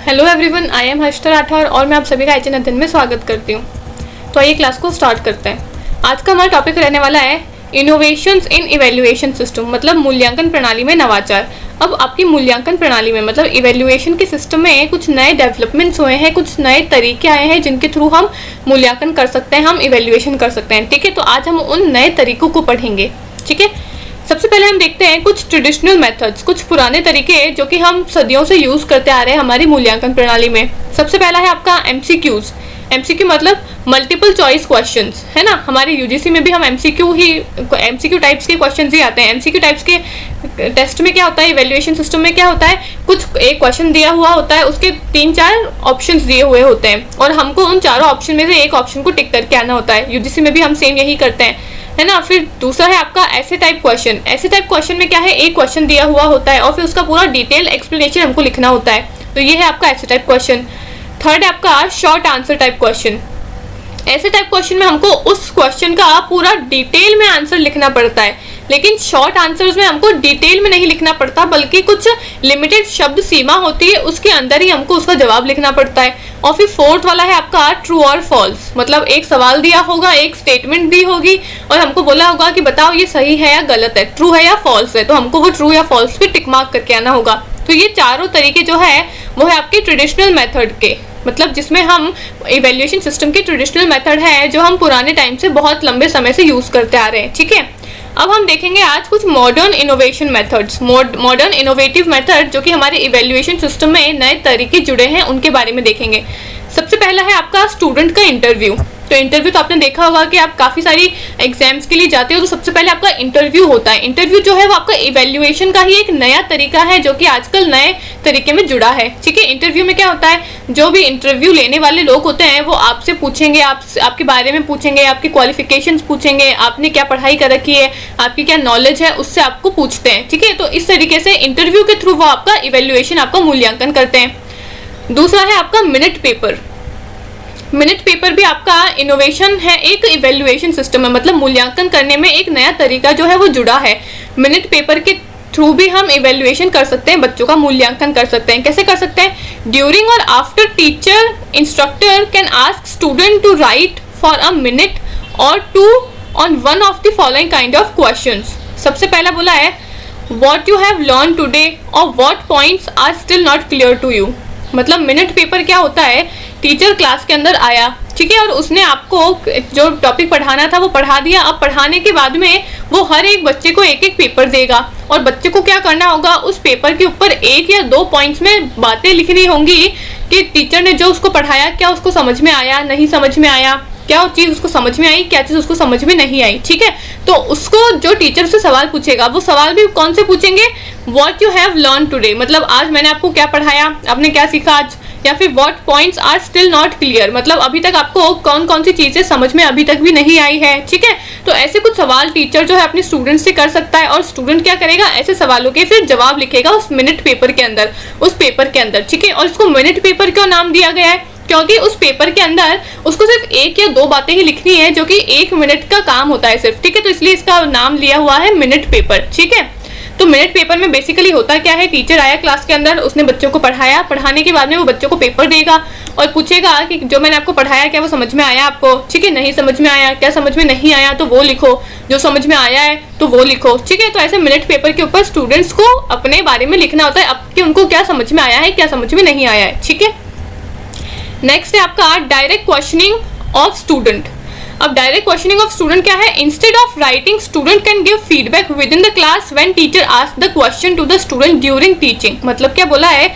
Hello everyone, I am Harshita Rathore और मैं आप सभी का एचएन अध्ययन में स्वागत करती हूँ। तो आइए क्लास को स्टार्ट करते हैं। आज का हमारा टॉपिक रहने वाला है इनोवेशंस इन इवैल्यूएशन सिस्टम, मतलब मूल्यांकन प्रणाली में नवाचार। अब आपकी मूल्यांकन प्रणाली में मतलब इवैल्यूएशन के सिस्टम में कुछ नए डेवलपमेंट्स हुए हैं, कुछ नए तरीके आए हैं जिनके थ्रू हम मूल्यांकन कर सकते हैं, हम इवैल्यूएशन कर सकते हैं। ठीक है, तो आज हम उन नए तरीकों को पढ़ेंगे। ठीक है, सबसे पहले हम देखते हैं कुछ ट्रेडिशनल मेथड्स, कुछ पुराने तरीके जो कि हम सदियों से यूज करते आ रहे हैं हमारी मूल्यांकन प्रणाली में। सबसे पहला है आपका एमसीक्यूज। एमसीक्यू मतलब मल्टीपल चॉइस क्वेश्चंस, है ना। हमारे यूजीसी में भी हम एमसीक्यू टाइप्स के क्वेश्चंस ही आते हैं। एमसीक्यू टाइप्स के टेस्ट में क्या होता है, इवैल्यूएशन सिस्टम में क्या होता है, कुछ एक क्वेश्चन दिया हुआ होता है, उसके 3-4 ऑप्शंस दिए हुए होते हैं और हमको उन चारों ऑप्शन में से एक ऑप्शन को टिक करके आना होता है। यूजीसी में भी हम सेम यही करते हैं, है ना। फिर दूसरा है आपका ऐसे टाइप क्वेश्चन। ऐसे टाइप क्वेश्चन में क्या है, एक क्वेश्चन दिया हुआ होता है और फिर उसका पूरा डिटेल एक्सप्लेनेशन हमको लिखना होता है। तो ये है आपका ऐसे टाइप क्वेश्चन। थर्ड है आपका शॉर्ट आंसर टाइप क्वेश्चन। ऐसे टाइप क्वेश्चन में हमको उस क्वेश्चन का पूरा डिटेल में आंसर लिखना पड़ता है, लेकिन शॉर्ट आंसर्स में हमको डिटेल में नहीं लिखना पड़ता, बल्कि कुछ लिमिटेड शब्द सीमा होती है, उसके अंदर ही हमको उसका जवाब लिखना पड़ता है। और फिर फोर्थ वाला है आपका ट्रू और फॉल्स, मतलब एक सवाल दिया होगा, एक स्टेटमेंट दी होगी और हमको बोला होगा कि बताओ ये सही है या गलत है, ट्रू है या फॉल्स है, तो हमको वो ट्रू या फॉल्स पे टिक मार्क करके आना होगा। तो ये चारों तरीके जो है वो है आपके ट्रेडिशनल मेथड के, मतलब जिसमें हम इवैल्यूएशन सिस्टम के ट्रेडिशनल मेथड है जो हम पुराने टाइम से बहुत लंबे समय से यूज करते आ रहे हैं। ठीक है, अब हम देखेंगे आज कुछ modern innovation methods, modern innovative method जो कि हमारे इवैल्यूएशन सिस्टम में नए तरीके जुड़े हैं, उनके बारे में देखेंगे। सबसे पहला है आपका स्टूडेंट का इंटरव्यू। तो इंटरव्यू तो आपने देखा होगा कि आप काफ़ी सारी एग्जाम्स के लिए जाते हो, तो सबसे पहले आपका इंटरव्यू होता है। इंटरव्यू जो है वो आपका इवैल्यूएशन का ही एक नया तरीका है जो कि आजकल नए तरीके में जुड़ा है। ठीक है, इंटरव्यू में क्या होता है, जो भी इंटरव्यू लेने वाले लोग होते हैं वो आपसे पूछेंगे, आपके बारे में पूछेंगे, आपकी क्वालिफिकेशंस पूछेंगे, आपने क्या पढ़ाई कर रखी है, आपकी क्या नॉलेज है, उससे आपको पूछते हैं। ठीक है, तो इस तरीके से इंटरव्यू के थ्रू वो आपका इवैल्यूएशन, आपका मूल्यांकन करते हैं। दूसरा है आपका मिनट पेपर। मिनट पेपर भी आपका इनोवेशन है, एक इवैल्यूएशन सिस्टम है, मतलब मूल्यांकन करने में एक नया तरीका जो है वो जुड़ा है। मिनट पेपर के थ्रू भी हम इवैल्यूएशन कर सकते हैं, बच्चों का मूल्यांकन कर सकते हैं। कैसे कर सकते हैं, ड्यूरिंग और after teacher instructor can ask student to write for a minute और to on one of the following kind of questions. सबसे पहला बोला है what you have learn today और what points are still not clear to you. मतलब minute paper क्या होता है, टीचर क्लास के अंदर आया, ठीक है, और उसने आपको जो टॉपिक पढ़ाना था वो पढ़ा दिया। अब पढ़ाने के बाद में वो हर एक बच्चे को एक एक पेपर देगा और बच्चे को क्या करना होगा, उस पेपर के ऊपर 1 या 2 पॉइंट्स में बातें लिखनी होंगी कि टीचर ने जो उसको पढ़ाया क्या उसको समझ में आया, नहीं समझ में आया, क्या चीज़ उसको समझ में आई, क्या चीज़ उसको समझ में नहीं आई। ठीक है, तो उसको जो टीचर से सवाल पूछेगा वो सवाल भी कौन से पूछेंगे, what you have learn today, मतलब आज मैंने आपको क्या पढ़ाया, आपने क्या सीखा आज, या फिर what points are still not clear, मतलब अभी तक आपको कौन कौन सी चीज़ें समझ में अभी तक भी नहीं आई है। ठीक है, तो ऐसे कुछ सवाल टीचर जो है अपने स्टूडेंट से कर सकता है और स्टूडेंट क्या करेगा, ऐसे सवालों के फिर जवाब लिखेगा उस मिनट पेपर के अंदर, उस पेपर के अंदर। ठीक है, और इसको मिनट पेपर क्यों नाम दिया गया है, क्योंकि उस पेपर के अंदर उसको सिर्फ 1 या 2 बातें ही लिखनी है जो कि 1 मिनट का काम होता है सिर्फ। ठीक है, तो इसलिए इसका नाम लिया हुआ है मिनट पेपर। ठीक है, तो मिनट पेपर में बेसिकली होता क्या है, टीचर आया क्लास के अंदर, उसने बच्चों को पढ़ाया, पढ़ाने के बाद में वो बच्चों को पेपर देगा और पूछेगा कि जो मैंने आपको पढ़ाया क्या वो समझ में आया आपको। ठीक है, नहीं समझ में आया, क्या समझ में नहीं आया तो वो लिखो, जो समझ में आया है तो वो लिखो। ठीक है, तो ऐसे मिनट पेपर के ऊपर स्टूडेंट्स को अपने बारे में लिखना होता है, अब कि उनको क्या समझ में आया है, क्या समझ में नहीं आया है। ठीक है, नेक्स्ट है आपका डायरेक्ट क्वेश्चनिंग ऑफ स्टूडेंट। अब डायरेक्ट क्वेश्चनिंग ऑफ स्टूडेंट क्या है, instead of writing student can give feedback within the class when teacher ask the question to the student during teaching. मतलब क्या बोला है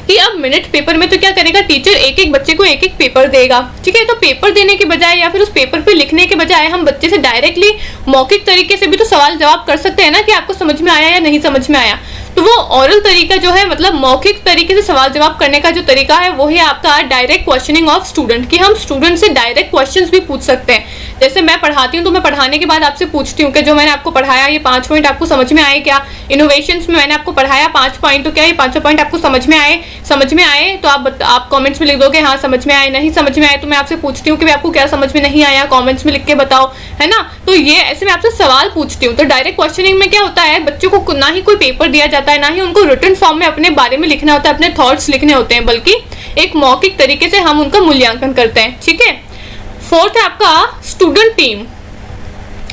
कि अब मिनट पेपर में तो क्या करेगा, टीचर एक एक बच्चे को एक एक पेपर देगा। ठीक है, तो पेपर देने के बजाय या फिर उस पेपर पे लिखने के बजाय हम बच्चे से डायरेक्टली मौखिक तरीके से भी तो सवाल जवाब कर सकते हैं ना कि आपको समझ में आया या नहीं समझ में आया। तो वो ओरल तरीका जो है, मतलब मौखिक तरीके से सवाल जवाब करने का जो तरीका है वो है आपका डायरेक्ट क्वेश्चनिंग ऑफ स्टूडेंट, कि हम स्टूडेंट से डायरेक्ट क्वेश्चंस भी पूछ सकते हैं। जैसे मैं पढ़ाती हूँ तो मैं पढ़ाने के बाद आपसे पूछती हूँ कि जो मैंने आपको पढ़ाया ये 5 पॉइंट आपको समझ में आए क्या, इनोवेशंस में मैंने आपको पढ़ाया 5 पॉइंट, तो क्या ये 5 पॉइंट आपको समझ में आए तो आप कमेंट्स में लिख दोगे हाँ समझ में आए, नहीं समझ में आए तो मैं आपसे पूछती हूँ कि आपको क्या समझ में नहीं आया, कमेंट्स में लिख के बताओ, है ना। तो ये ऐसे मैं आपसे सवाल पूछती हूँ। तो डायरेक्ट क्वेश्चनिंग में क्या होता है, बच्चों को ना ही कोई पेपर दिया जाता है, ना ही उनको रिटन फॉर्म में अपने बारे में लिखना होता है, अपने थॉट्स लिखने होते हैं, बल्कि एक मौखिक तरीके से हम उनका मूल्यांकन करते हैं। ठीक है, फोर्थ है आपका स्टूडेंट टीम।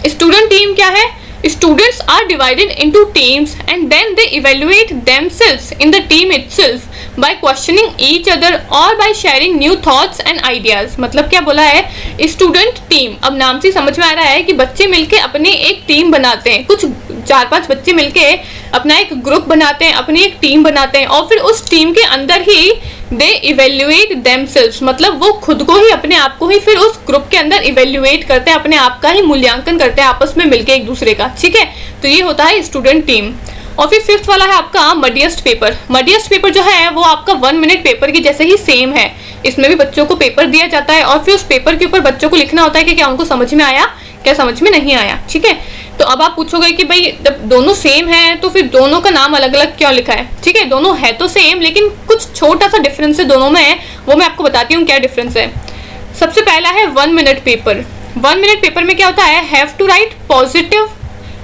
स्टूडेंट टीम क्या है? Students are divided into teams and then they evaluate themselves in the team itself by questioning each other or by sharing new thoughts and ideas। मतलब क्या बोला है? स्टूडेंट टीम, अब नाम से समझ में आ रहा है कि बच्चे मिलके अपनी एक टीम बनाते हैं, कुछ 4-5 बच्चे मिलके अपना एक ग्रुप बनाते हैं, अपनी एक टीम बनाते हैं और फिर उस टीम के अंदर ही दे इवेल्युएट देमसेल्व्स, मतलब वो खुद को ही, अपने आप को ही फिर उस ग्रुप के अंदर इवेल्युएट करते हैं, अपने आप का ही मूल्यांकन करते हैं आपस में मिलके एक दूसरे का। ठीक है, तो ये होता है स्टूडेंट टीम। और फिर फिफ्थ वाला है आपका मडिएस्ट पेपर। मडिएस्ट पेपर जो है वो आपका 1 मिनट पेपर की जैसे ही सेम है। इसमें भी बच्चों को पेपर दिया जाता है और फिर उस पेपर के ऊपर बच्चों को लिखना होता है कि क्या उनको समझ में आया, क्या समझ में नहीं आया। ठीक है, तो अब आप पूछोगे कि भाई जब दोनों सेम है तो फिर दोनों का नाम अलग अलग क्यों लिखा है? ठीक है, दोनों है तो सेम लेकिन कुछ छोटा सा डिफरेंस है दोनों में, वो मैं आपको बताती हूँ क्या डिफरेंस है। सबसे पहला है 1 मिनट पेपर। 1 मिनट पेपर में क्या होता है? Have to write positive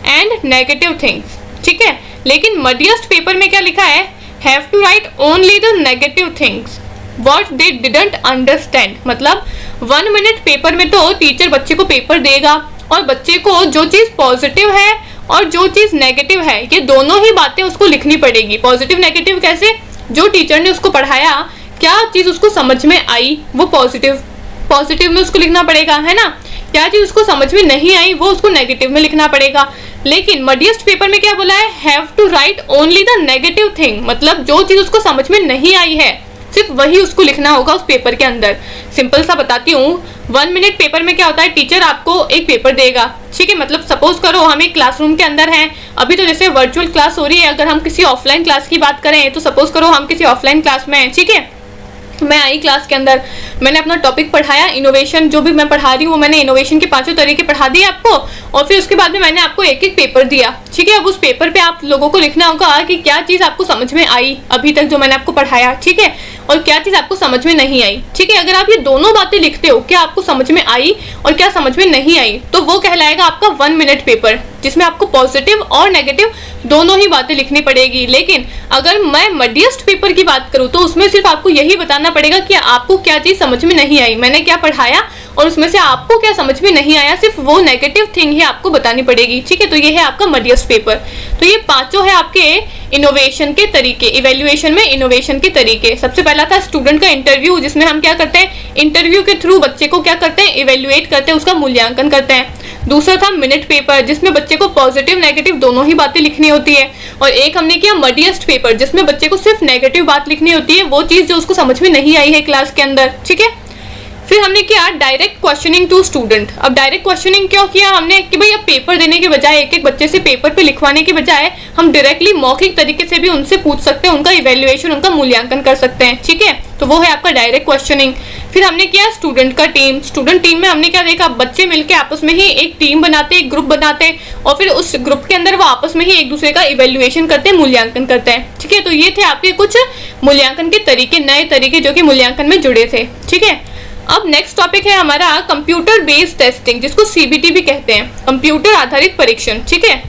and negative things. ठीक है, लेकिन मडिएस्ट पेपर में क्या लिखा है? Have to write only the negative things what they didn't understand. मतलब 1 मिनट पेपर में तो टीचर बच्चे को पेपर देगा और बच्चे को जो चीज पॉजिटिव है और जो चीज नेगेटिव है ये दोनों ही बातें उसको लिखनी पड़ेगी। पॉजिटिव नेगेटिव कैसे? जो टीचर ने उसको पढ़ाया क्या चीज उसको समझ में आई वो पॉजिटिव में उसको लिखना पड़ेगा, है ना। क्या चीज उसको समझ में नहीं आई वो उसको नेगेटिव में लिखना पड़ेगा। लेकिन मडिएस्ट पेपर में क्या बोला है? Have to write only the negative thing, मतलब जो चीज उसको समझ में नहीं आई है सिर्फ वही उसको लिखना होगा उस पेपर के अंदर। सिंपल सा बताती हूँ, 1 मिनट पेपर में क्या होता है? टीचर आपको एक पेपर देगा। ठीक है, मतलब सपोज करो हम एक क्लासरूम के अंदर हैं, अभी तो जैसे वर्चुअल क्लास हो रही है, अगर हम किसी ऑफलाइन क्लास की बात करें तो सपोज करो हम किसी ऑफलाइन क्लास में हैं। ठीक है, मैं आई क्लास के अंदर, मैंने अपना टॉपिक पढ़ाया इनोवेशन, जो भी मैं पढ़ा रही हूँ वो मैंने इनोवेशन के 5 तरीके पढ़ा दिए आपको और फिर उसके बाद में मैंने आपको एक एक पेपर दिया। ठीक है, अब उस पेपर पे आप लोगों को लिखना होगा कि क्या चीज़ आपको समझ में आई अभी तक जो मैंने आपको पढ़ाया। ठीक है, और क्या चीज़ आपको समझ में नहीं आई। ठीक है, अगर आप ये दोनों बातें लिखते हो, क्या आपको समझ में आई और क्या समझ में नहीं आई, तो वो कहलाएगा आपका 1 मिनट पेपर, जिसमें आपको पॉजिटिव और नेगेटिव दोनों ही बातें लिखनी पड़ेगी। लेकिन अगर मैं मडिएस्ट पेपर की बात करूँ तो उसमें सिर्फ आपको यही बताना पड़ेगा कि आपको क्या चीज़ समझ में नहीं आई, मैंने क्या पढ़ाया और उसमें से आपको क्या समझ में नहीं आया, सिर्फ वो नेगेटिव थिंग ही आपको बतानी पड़ेगी। ठीक है, तो ये है आपका मडिएस्ट पेपर। तो ये 5 है आपके इनोवेशन के तरीके, इवैल्यूएशन में इनोवेशन के तरीके। सबसे पहला था स्टूडेंट का इंटरव्यू, जिसमें हम क्या करते हैं? इंटरव्यू के थ्रू बच्चे को क्या करते हैं? इवैल्यूएट करते हैं, उसका मूल्यांकन करते हैं। दूसरा था मिनट पेपर, जिसमें बच्चे को पॉजिटिव नेगेटिव दोनों ही बातें लिखनी होती है। और एक हमने किया मडिएस्ट पेपर, जिसमें बच्चे को सिर्फ नेगेटिव बात लिखनी होती है, वो चीज़ जो उसको समझ में नहीं आई है क्लास के अंदर। ठीक है, फिर हमने किया डायरेक्ट क्वेश्चनिंग टू स्टूडेंट। अब डायरेक्ट क्वेश्चनिंग क्यों किया हमने? कि भाई अब पेपर देने के बजाय, एक एक बच्चे से पेपर पे लिखवाने के बजाय हम डायरेक्टली मौखिक तरीके से भी उनसे पूछ सकते हैं, उनका इवैल्यूएशन, उनका मूल्यांकन कर सकते हैं। ठीक है, तो वो है आपका डायरेक्ट क्वेश्चनिंग। फिर हमने किया स्टूडेंट का टीम। स्टूडेंट टीम में हमने क्या देखा? बच्चे मिलकर आपस में ही एक टीम बनाते, एक ग्रुप बनाते और फिर उस ग्रुप के अंदर वो आपस में ही एक दूसरे का इवैल्यूएशन करते हैं, मूल्यांकन करते हैं। ठीक है, तो ये थे आपके कुछ मूल्यांकन के तरीके, नए तरीके जो कि मूल्यांकन में जुड़े थे। ठीक है, अब नेक्स्ट टॉपिक है हमारा कंप्यूटर बेस्ड टेस्टिंग, जिसको सीबीटी भी कहते हैं, कंप्यूटर आधारित परीक्षण। ठीक है,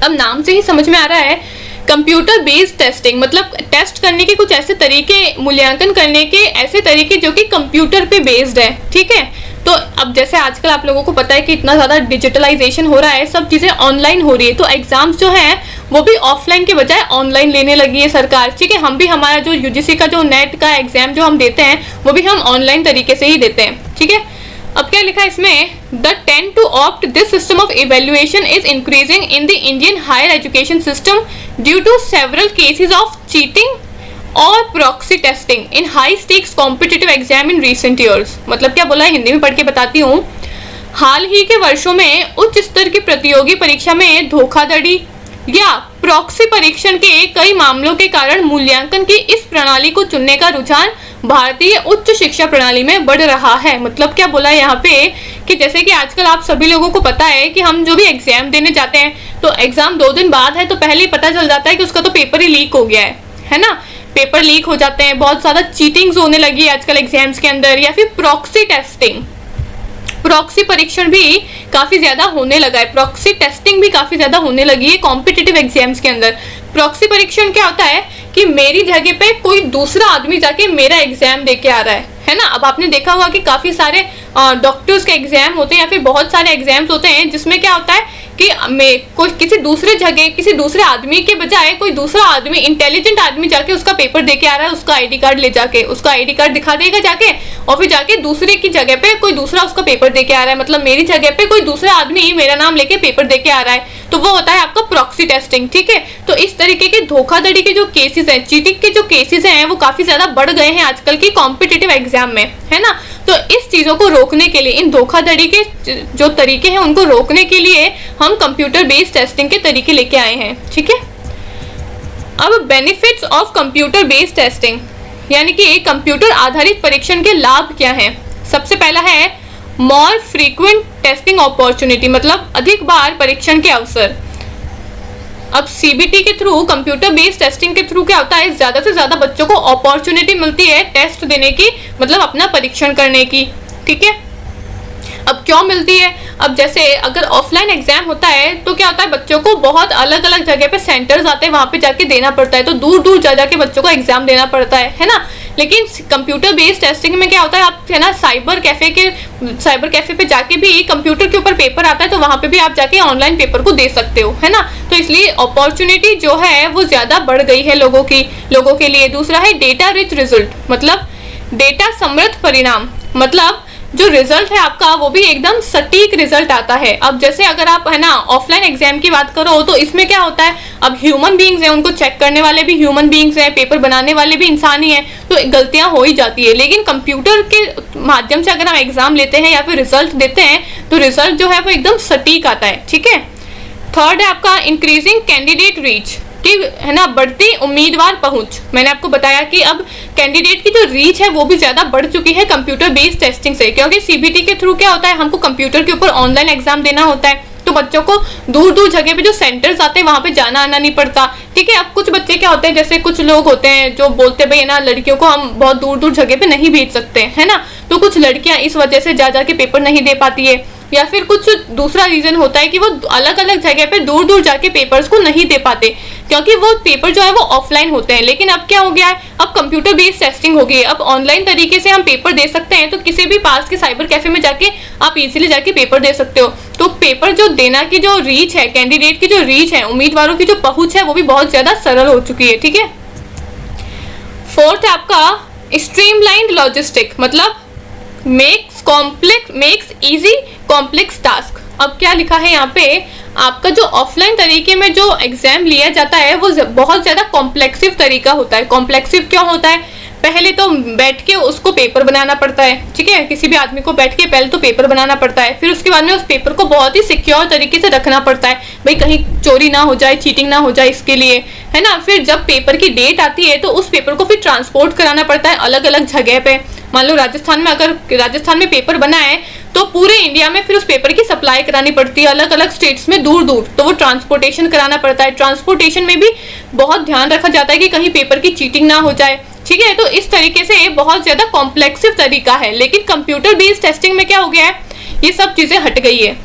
अब नाम से ही समझ में आ रहा है कंप्यूटर बेस्ड टेस्टिंग, मतलब टेस्ट करने के कुछ ऐसे तरीके, मूल्यांकन करने के ऐसे तरीके जो कि कंप्यूटर पे बेस्ड है। ठीक है, तो अब जैसे आजकल आप लोगों को पता है कि इतना ज़्यादा डिजिटलाइजेशन हो रहा है, सब चीज़ें ऑनलाइन हो रही है, तो एग्जाम्स जो हैं वो भी ऑफलाइन के बजाय ऑनलाइन लेने लगी है सरकार। ठीक है, हम भी हमारा जो यूजीसी का जो नेट का एग्जाम जो हम देते हैं वो भी हम ऑनलाइन तरीके से ही देते हैं। ठीक है, अब क्या लिखा है इसमें? The tend to opt this system of evaluation is increasing in the Indian higher education system due to several cases of cheating और proxy testing in high stakes competitive exam in recent years. मतलब क्या बोला है, हिंदी में पढ़ के बताती हूँ। हाल ही के वर्षों में उच्च स्तर की प्रतियोगी परीक्षा में धोखाधड़ी या प्रॉक्सी परीक्षण के कई मामलों के कारण मूल्यांकन की इस प्रणाली को चुनने का रुझान भारतीय उच्च शिक्षा प्रणाली में बढ़ रहा है। मतलब क्या बोला है यहाँ पे कि जैसे कि आजकल आप सभी लोगों को पता है कि हम जो भी एग्जाम देने जाते हैं तो एग्जाम 2 दिन बाद है तो पहले ही पता चल जाता है कि उसका तो पेपर ही लीक हो गया है ना। पेपर लीक हो जाते हैं, बहुत ज़्यादा चीटिंग्स होने लगी है आजकल एग्जाम्स के अंदर, या फिर प्रॉक्सी टेस्टिंग, प्रॉक्सी परीक्षण भी काफ़ी ज़्यादा होने लगा है, प्रॉक्सी टेस्टिंग भी काफ़ी ज़्यादा होने लगी है कॉम्पिटिटिव एग्जाम्स के अंदर। प्रॉक्सी परीक्षण क्या होता है कि मेरी जगह पे कोई दूसरा आदमी जाके मेरा एग्जाम दे के आ रहा है ना। अब आपने देखा होगा कि काफी सारे डॉक्टर्स के एग्जाम होते हैं या फिर बहुत सारे एग्जाम्स होते हैं जिसमें क्या होता है कि कोई किसी दूसरे जगह किसी दूसरे आदमी के बजाय कोई दूसरा आदमी, इंटेलिजेंट आदमी जाके उसका पेपर दे के आ रहा है, उसका आईडी कार्ड ले जाके, उसका आईडी कार्ड दिखा देगा जाके, और फिर जाके दूसरे की जगह पे कोई दूसरा उसका पेपर दे के आ रहा है। मतलब मेरी जगह पे कोई दूसरा आदमी मेरा नाम लेके पेपर दे के आ रहा है, तो वो होता है आपका प्रॉक्सी टेस्टिंग। ठीक है, तो इस तरीके के धोखाधड़ी के जो केसेस हैं, चीटिंग के जो केसेस हैं, वो काफी ज्यादा बढ़ गए हैं आजकल की कॉम्पिटिटिव एग्जाम में, है ना। तो इस चीजों को रोकने के लिए, इन धोखाधड़ी के जो तरीके हैं उनको रोकने के लिए हम कंप्यूटर बेस्ड टेस्टिंग के तरीके लेके आए हैं। ठीक है, अब benefits of computer based testing, यानी कि कंप्यूटर आधारित परीक्षण के लाभ क्या हैं। सबसे पहला है मोर फ्रीक्वेंट टेस्टिंग अपॉर्चुनिटी, मतलब अधिक बार परीक्षण के अवसर। अब सीबीटी के थ्रू, कंप्यूटर बेस्ड टेस्टिंग के थ्रू क्या होता है, ज्यादा से ज्यादा बच्चों को अपॉर्चुनिटी मिलती है टेस्ट देने की, मतलब अपना परीक्षण करने की। ठीक है, अब क्यों मिलती है, अब जैसे अगर ऑफलाइन एग्जाम होता है तो क्या होता है, बच्चों को बहुत अलग अलग जगह पे सेंटर्स आते हैं, वहां पे जाके देना पड़ता है, तो दूर दूर जा जाके बच्चों को एग्जाम देना पड़ता है ना। लेकिन कंप्यूटर बेस्ड टेस्टिंग में क्या होता है, आप है ना साइबर कैफे पे जाके भी कंप्यूटर के ऊपर पेपर आता है, तो वहां पे भी आप जाके ऑनलाइन पेपर को दे सकते हो, है ना। तो इसलिए अपॉर्चुनिटी जो है वो ज्यादा बढ़ गई है लोगों के लिए। दूसरा है डेटा रिच रिजल्ट, मतलब डेटा समृद्ध परिणाम, मतलब जो रिजल्ट है आपका वो भी एकदम सटीक रिजल्ट आता है। अब जैसे अगर आप है ना ऑफलाइन एग्जाम की बात करो तो इसमें क्या होता है, अब ह्यूमन बीइंग्स हैं, उनको चेक करने वाले भी ह्यूमन बीइंग्स हैं, पेपर बनाने वाले भी इंसान ही हैं, तो गलतियां हो ही जाती है। लेकिन कंप्यूटर के माध्यम से अगर हम एग्जाम लेते हैं या फिर रिजल्ट देते हैं तो रिजल्ट जो है वो एकदम सटीक आता है। ठीक है, थर्ड है आपका इंक्रीजिंग कैंडिडेट रीच, ठीक है ना, बढ़ती उम्मीदवार पहुंच। मैंने आपको बताया कि अब कैंडिडेट की जो रीच है वो भी ज्यादा बढ़ चुकी है कंप्यूटर बेस्ड टेस्टिंग से, क्योंकि सीबीटी के थ्रू क्या होता है, हमको कंप्यूटर के ऊपर ऑनलाइन एग्जाम देना होता है, तो बच्चों को दूर दूर जगह पे जो सेंटर्स आते हैं वहां पे जाना आना नहीं पड़ता। ठीक है, अब कुछ बच्चे क्या होते हैं, जैसे कुछ लोग होते हैं जो बोलते भाई ना लड़कियों को हम बहुत दूर दूर जगह पे नहीं भेज सकते, है ना, तो कुछ लड़कियां इस वजह से जा जाके पेपर नहीं दे पाती है, या फिर कुछ दूसरा रीजन होता है कि वो अलग अलग जगह पे दूर दूर जाके पेपर्स को नहीं दे पाते, क्योंकि वो पेपर जो है वो ऑफलाइन होते हैं। लेकिन अब क्या हो गया है, अब कंप्यूटर बेस्ड टेस्टिंग हो गई है, अब ऑनलाइन तरीके से हम पेपर दे सकते हैं, तो किसी भी पास के साइबर कैफे में जाके आप इजीली जाके पेपर दे सकते हो। तो पेपर जो देना की जो रीच है, कैंडिडेट की जो रीच है, उम्मीदवारों की जो पहुंच है, वो भी बहुत ज्यादा सरल हो चुकी है। ठीक है, फोर्थ है आपका स्ट्रीमलाइंड लॉजिस्टिक, मतलब मेक्स इजी कॉम्प्लेक्स टास्क। अब क्या लिखा है यहाँ पे, आपका जो ऑफलाइन तरीके में जो एग्जाम लिया जाता है वो बहुत ज्यादा कॉम्प्लेक्सिव तरीका होता है। कॉम्प्लेक्सिव क्यों होता है, पहले तो बैठ के उसको पेपर बनाना पड़ता है। ठीक है, किसी भी आदमी को बैठ के पहले तो पेपर बनाना पड़ता है, फिर उसके बाद में उस पेपर को बहुत ही सिक्योर तरीके से रखना पड़ता है, भाई कहीं चोरी ना हो जाए, चीटिंग ना हो जाए, इसके लिए, है ना। फिर जब पेपर की डेट आती है तो उस पेपर को फिर ट्रांसपोर्ट कराना पड़ता है अलग अलग जगह पे। मान लो राजस्थान में, अगर राजस्थान में पेपर बना है तो पूरे इंडिया में फिर उस पेपर की सप्लाई करानी पड़ती है अलग अलग स्टेट्स में दूर दूर, तो वो ट्रांसपोर्टेशन कराना पड़ता है। ट्रांसपोर्टेशन में भी बहुत ध्यान रखा जाता है कि कहीं पेपर की चीटिंग ना हो जाए। ठीक है, तो इस तरीके से बहुत ज्यादा कॉम्प्लेक्सिव तरीका है। लेकिन कंप्यूटर बेस्ड टेस्टिंग में क्या हो गया है, ये सब चीजें हट गई है।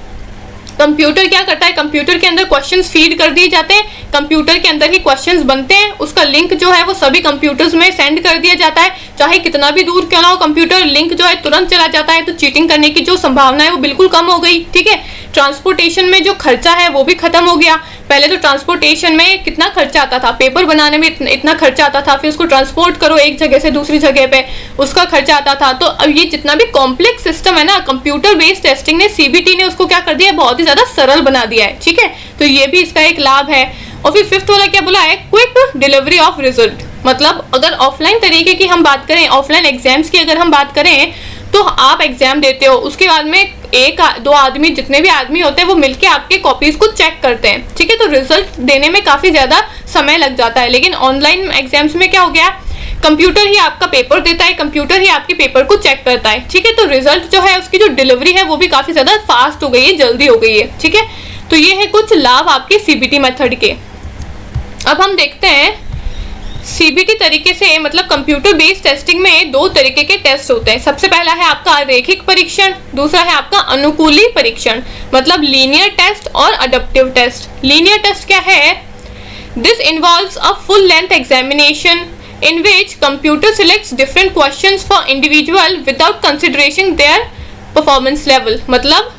कंप्यूटर क्या करता है, कंप्यूटर के अंदर क्वेश्चंस फीड कर दिए जाते हैं, कंप्यूटर के अंदर ही क्वेश्चंस बनते हैं, उसका लिंक जो है वो सभी कंप्यूटर्स में सेंड कर दिया जाता है, चाहे कितना भी दूर क्यों ना हो, कंप्यूटर लिंक जो है तुरंत चला जाता है, तो चीटिंग करने की जो संभावना है वो बिल्कुल कम हो गई। ठीक है, ट्रांसपोर्टेशन में जो खर्चा है वो भी खत्म हो गया। पहले तो ट्रांसपोर्टेशन में कितना खर्चा आता था, पेपर बनाने में इतना खर्चा आता था, फिर उसको ट्रांसपोर्ट करो एक जगह से दूसरी जगह पे, उसका खर्चा आता था। तो अब ये जितना भी कॉम्प्लेक्स सिस्टम है ना, कंप्यूटर बेस्ड टेस्टिंग ने, सीबीटी ने उसको क्या कर दिया, बहुत ही ज्यादा सरल बना दिया है। ठीक है, तो ये भी इसका एक लाभ है। और फिर फिफ्थ वाला क्या बोला है, क्विक डिलीवरी ऑफ रिजल्ट, मतलब अगर ऑफलाइन तरीके की हम बात करें, ऑफलाइन एग्जाम्स की अगर हम बात करें, तो आप एग्जाम देते हो, उसके बाद में एक दो आदमी, जितने भी आदमी होते हैं वो मिलके आपके कॉपीज को चेक करते हैं। ठीक है, तो रिजल्ट देने में काफी ज्यादा समय लग जाता है। लेकिन ऑनलाइन एग्जाम्स में क्या हो गया, कंप्यूटर ही आपका पेपर देता है, कंप्यूटर ही आपके पेपर को चेक करता है। ठीक है, तो रिजल्ट जो है उसकी जो डिलीवरी है वो भी काफी ज्यादा फास्ट हो गई है, जल्दी हो गई है। ठीक है, तो ये है कुछ लाभ आपके सीबीटी मेथड के। अब हम देखते हैं सीबीटी तरीके से, मतलब कंप्यूटर बेस्ड टेस्टिंग में दो तरीके के टेस्ट होते हैं। सबसे पहला है आपका रैखिक परीक्षण, दूसरा है आपका अनुकूली परीक्षण, मतलब लीनियर टेस्ट और अडप्टिव टेस्ट। लीनियर टेस्ट क्या है, This involves a full length examination in which computer selects different questions for individual without considering their performance level। मतलब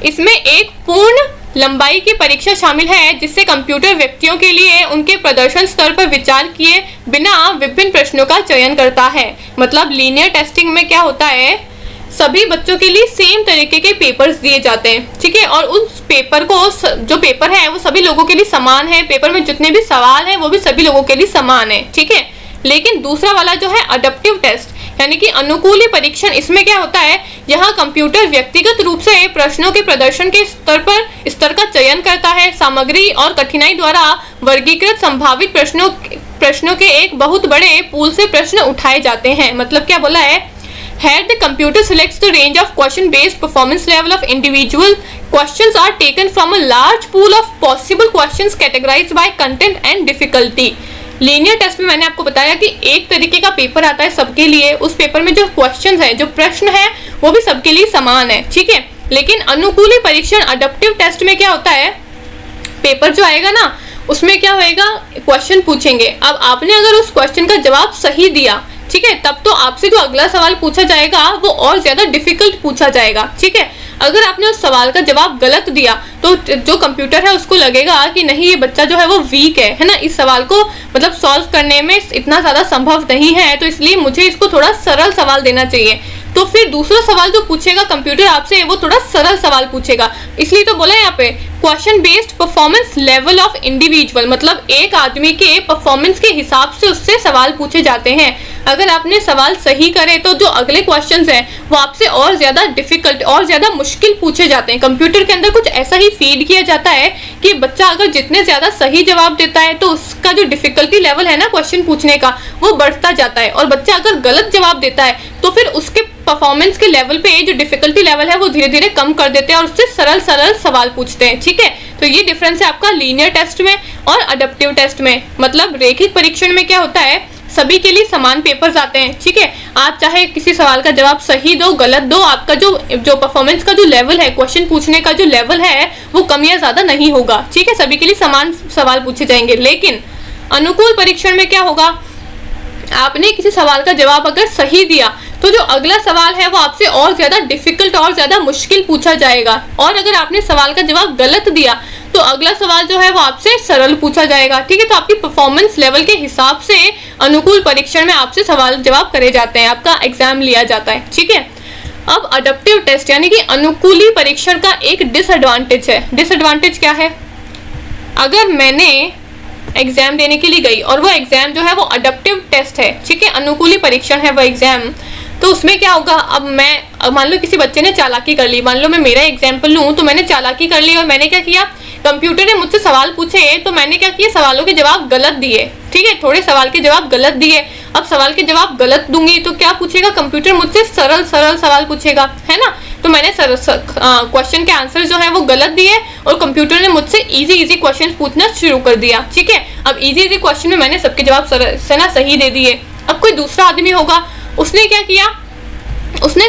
इसमें एक पूर्ण लंबाई की परीक्षा शामिल है जिससे कंप्यूटर व्यक्तियों के लिए उनके प्रदर्शन स्तर पर विचार किए बिना विभिन्न प्रश्नों का चयन करता है। मतलब लीनियर टेस्टिंग में क्या होता है, सभी बच्चों के लिए सेम तरीके के पेपर्स दिए जाते हैं, ठीक है, और उस पेपर को जो पेपर है वो सभी लोगों के लिए समान है, पेपर में जितने भी सवाल हैं वो भी सभी लोगों के लिए समान है, ठीक है। लेकिन दूसरा वाला जो है अडैप्टिव टेस्ट यानी कि अनुकूली परीक्षण, इसमें क्या होता है, यहाँ कंप्यूटर व्यक्तिगत रूप से प्रश्नों के प्रदर्शन के स्तर का चयन करता है, सामग्री और कठिनाई द्वारा वर्गीकृत संभावित प्रश्नों के एक बहुत बड़े पूल से प्रश्न उठाए जाते हैं। मतलब क्या बोला है, Here the computer selects the range of question-based performance level of individual. Questions are taken from a large pool of possible questions categorized by content and difficulty. Linear test में मैंने आपको बताया कि एक तरीके का पेपर आता है सबके लिए, उस पेपर में जो क्वेश्चंस है, जो प्रश्न है वो भी सबके लिए समान है, ठीक है। लेकिन अनुकूली परीक्षण अडैप्टिव टेस्ट में क्या होता है, पेपर जो आएगा ना उसमें क्या होएगा, क्वेश्चन पूछेंगे। अब आपने अगर उस क्वेश्चन का जवाब सही दिया, ठीक है, तब तो आपसे जो अगला सवाल पूछा जाएगा वो और ज्यादा डिफिकल्ट पूछा जाएगा, ठीक है। अगर आपने उस सवाल का जवाब गलत दिया तो जो कंप्यूटर है उसको लगेगा कि नहीं ये बच्चा जो है वो वीक है ना, इस सवाल को मतलब सॉल्व करने में इतना ज्यादा संभव नहीं है, तो इसलिए मुझे इसको थोड़ा सरल सवाल देना चाहिए। तो फिर दूसरा सवाल जो पूछेगा कंप्यूटर आपसे वो थोड़ा सरल सवाल पूछेगा। इसलिए तो बोला यहाँ पे question based performance level of individual, मतलब एक आदमी के परफॉर्मेंस के हिसाब से उससे सवाल पूछे जाते हैं। अगर आपने सवाल सही करे तो जो अगले क्वेश्चंस हैं वो आपसे और ज्यादा डिफिकल्ट और ज्यादा मुश्किल पूछे जाते हैं। कंप्यूटर के अंदर कुछ ऐसा ही फीड किया जाता है कि बच्चा अगर जितने ज्यादा सही जवाब देता है तो उसका जो डिफिकल्टी लेवल है ना क्वेश्चन पूछने का वो बढ़ता जाता है, और बच्चा अगर गलत जवाब देता है तो फिर उसके परफॉर्मेंस के लेवल पे जो डिफिकल्टी लेवल है वो धीरे धीरे कम कर देते हैं और उससे सरल सरल सवाल पूछते हैं, ठीक है। तो ये डिफरेंस है आपका लीनियर टेस्ट में और अडैप्टिव टेस्ट में। मतलब रेखिक परीक्षण में क्या होता है, सभी के लिए समान पेपर्स आते हैं, ठीक है। आप चाहे किसी सवाल का जवाब सही दो गलत दो, आपका जो परफॉर्मेंस का जो लेवल है, क्वेश्चन पूछने का जो लेवल है वो कम या ज्यादा नहीं होगा, ठीक है, सभी के लिए समान सवाल पूछे जाएंगे। लेकिन अनुकूल परीक्षण में क्या होगा, आपने किसी सवाल का जवाब अगर सही दिया तो जो अगला सवाल है वो आपसे और ज्यादा डिफिकल्ट और ज्यादा मुश्किल पूछा जाएगा, और अगर आपने सवाल का जवाब गलत दिया तो अगला सवाल जो है वो आपसे सरल पूछा जाएगा, ठीक है। तो आपकी परफॉर्मेंस लेवल के हिसाब से अनुकूल परीक्षण में आपसे सवाल जवाब करे जाते हैं, आपका एग्जाम लिया जाता है, ठीक है। अब अडैप्टिव टेस्ट यानी कि अनुकूली परीक्षण का एक डिसएडवांटेज है। डिसएडवांटेज क्या है, अगर मैंने एग्जाम देने के लिए गई और वो एग्जाम जो है वो अडैप्टिव टेस्ट है, ठीक है, अनुकूली परीक्षण है वो एग्जाम, तो उसमें क्या होगा, अब मैं मान लो किसी बच्चे ने चालाकी कर ली, मान लो मैं मेरा एग्जाम्पल लूँ तो मैंने चालाकी कर ली और मैंने क्या किया, कंप्यूटर ने मुझसे सवाल पूछे तो मैंने क्या किया, सवालों के जवाब गलत दिए, ठीक है, थोड़े सवाल के जवाब गलत दिए। अब सवाल के जवाब गलत दूंगी तो क्या पूछेगा, कंप्यूटर मुझसे सरल सरल सवाल पूछेगा, है ना। तो मैंने क्वेश्चन के आंसर जो है वो गलत दिए और कंप्यूटर ने मुझसे इजी क्वेश्चन पूछना शुरू कर दिया, ठीक है। अब इजी क्वेश्चन में मैंने सबके जवाब सही दे दिए। अब कोई दूसरा आदमी होगा, उसने क्या किया, उसने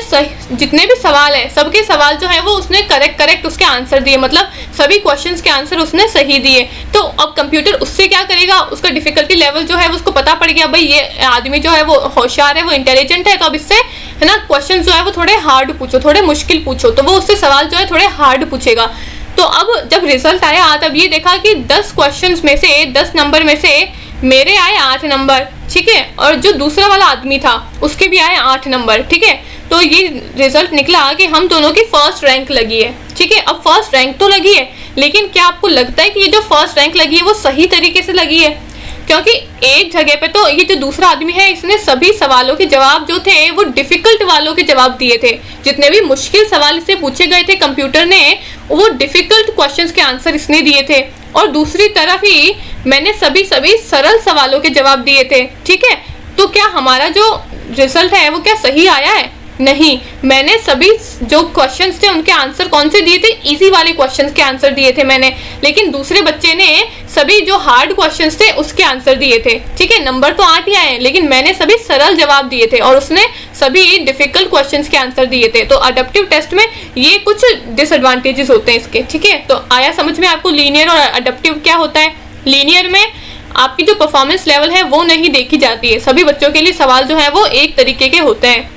जितने भी सवाल है सबके सवाल जो है वो उसने करेक्ट उसके आंसर दिए, मतलब सभी क्वेश्चंस के आंसर उसने सही दिए। तो अब कंप्यूटर उससे क्या करेगा, उसका डिफिकल्टी लेवल जो है वो उसको पता पड़ गया, भाई ये आदमी जो है वो होशियार है, वो इंटेलिजेंट है, तो अब इससे है ना क्वेश्चन जो है वो थोड़े हार्ड पूछो, थोड़े मुश्किल पूछो, तो वो उससे सवाल जो है थोड़े हार्ड पूछेगा। तो अब जब रिजल्ट आया तब ये देखा कि 10 क्वेश्चन में से 10 नंबर में से मेरे आए 8 नंबर, ठीक है, और जो दूसरा वाला आदमी था उसके भी आए 8 नंबर, ठीक है। तो ये रिजल्ट निकला कि हम दोनों की फर्स्ट रैंक लगी है, ठीक है। अब फर्स्ट रैंक तो लगी है, लेकिन क्या आपको लगता है कि ये जो फर्स्ट रैंक लगी है वो सही तरीके से लगी है? क्योंकि एक जगह पे तो ये जो दूसरा आदमी है इसने सभी सवालों के जवाब जो थे वो डिफिकल्ट वालों के जवाब दिए थे, जितने भी मुश्किल सवाल इससे पूछे गए थे कंप्यूटर ने वो डिफिकल्ट क्वेश्चंस के आंसर इसने दिए थे, और दूसरी तरफ ही मैंने सभी सरल सवालों के जवाब दिए थे, ठीक है। तो क्या हमारा जो रिजल्ट है वो क्या सही आया है? नहीं, मैंने सभी जो क्वेश्चंस थे उनके आंसर कौन से दिए थे, इजी वाले क्वेश्चंस के आंसर दिए थे मैंने, लेकिन दूसरे बच्चे ने सभी जो हार्ड क्वेश्चंस थे उसके आंसर दिए थे, ठीक है। नंबर तो 8 ही आए, लेकिन मैंने सभी सरल जवाब दिए थे और उसने सभी डिफिकल्ट क्वेश्चंस के आंसर दिए थे। तो अडैप्टिव टेस्ट में ये कुछ डिसएडवांटेजेस होते हैं इसके, ठीक है। तो आया समझ में आपको लीनियर और अडैप्टिव क्या होता है? लीनियर में आपकी जो परफॉर्मेंस लेवल है वो नहीं देखी जाती है, सभी बच्चों के लिए सवाल जो है वो एक तरीके के होते हैं।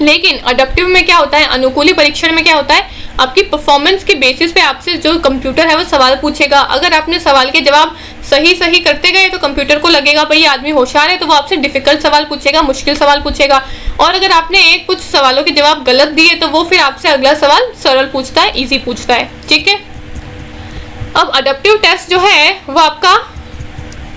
लेकिन अडप्टिव में क्या होता है, अनुकूली परीक्षण में क्या होता है, आपकी परफॉर्मेंस के बेसिस पे आपसे जो कंप्यूटर है वो सवाल पूछेगा। अगर आपने सवाल के जवाब सही करते गए तो कंप्यूटर को लगेगा भाई ये आदमी होशियार है, तो वो आपसे डिफिकल्ट सवाल पूछेगा, मुश्किल सवाल पूछेगा। और अगर आपने कुछ सवालों के जवाब गलत दिए तो वो फिर आपसे अगला सवाल सरल पूछता है, इजी पूछता है। ठीक है, अब अडप्टिव टेस्ट जो है वो आपका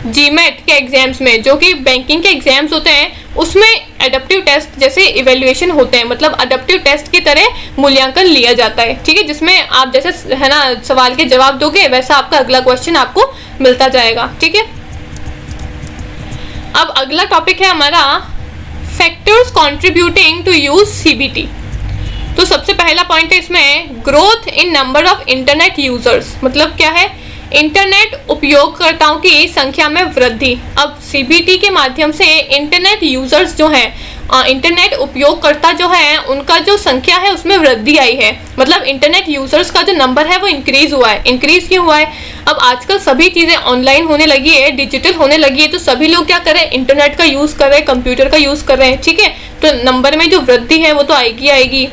जीमेट के एग्जाम्स में, जो कि बैंकिंग के एग्जाम्स होते हैं, उसमें एडप्टिव टेस्ट जैसे इवेल्युएशन होते हैं, मतलब अडप्टिव टेस्ट की तरह मूल्यांकन लिया जाता है। ठीक है, जिसमें आप जैसे है ना सवाल के जवाब दोगे वैसा आपका अगला क्वेश्चन आपको मिलता जाएगा। ठीक है, अब अगला टॉपिक है हमारा factors contributing to use CBT. तो सबसे पहला पॉइंट है इसमें growth in number of internet users, मतलब क्या है, इंटरनेट उपयोगकर्ताओं की संख्या में वृद्धि। अब सीबीटी के माध्यम से इंटरनेट यूजर्स जो हैं, इंटरनेट उपयोगकर्ता जो है उनका जो संख्या है उसमें वृद्धि आई है, मतलब इंटरनेट यूजर्स का जो नंबर है वो इंक्रीज हुआ है। इंक्रीज क्यों हुआ है, अब आजकल सभी चीज़ें ऑनलाइन होने लगी है, डिजिटल होने लगी है, तो सभी लोग क्या कर रहे हैं, इंटरनेट का यूज़ कर रहे हैं, कंप्यूटर का यूज़ कर रहे हैं। ठीक है, तो नंबर में जो वृद्धि है वो तो आएगी।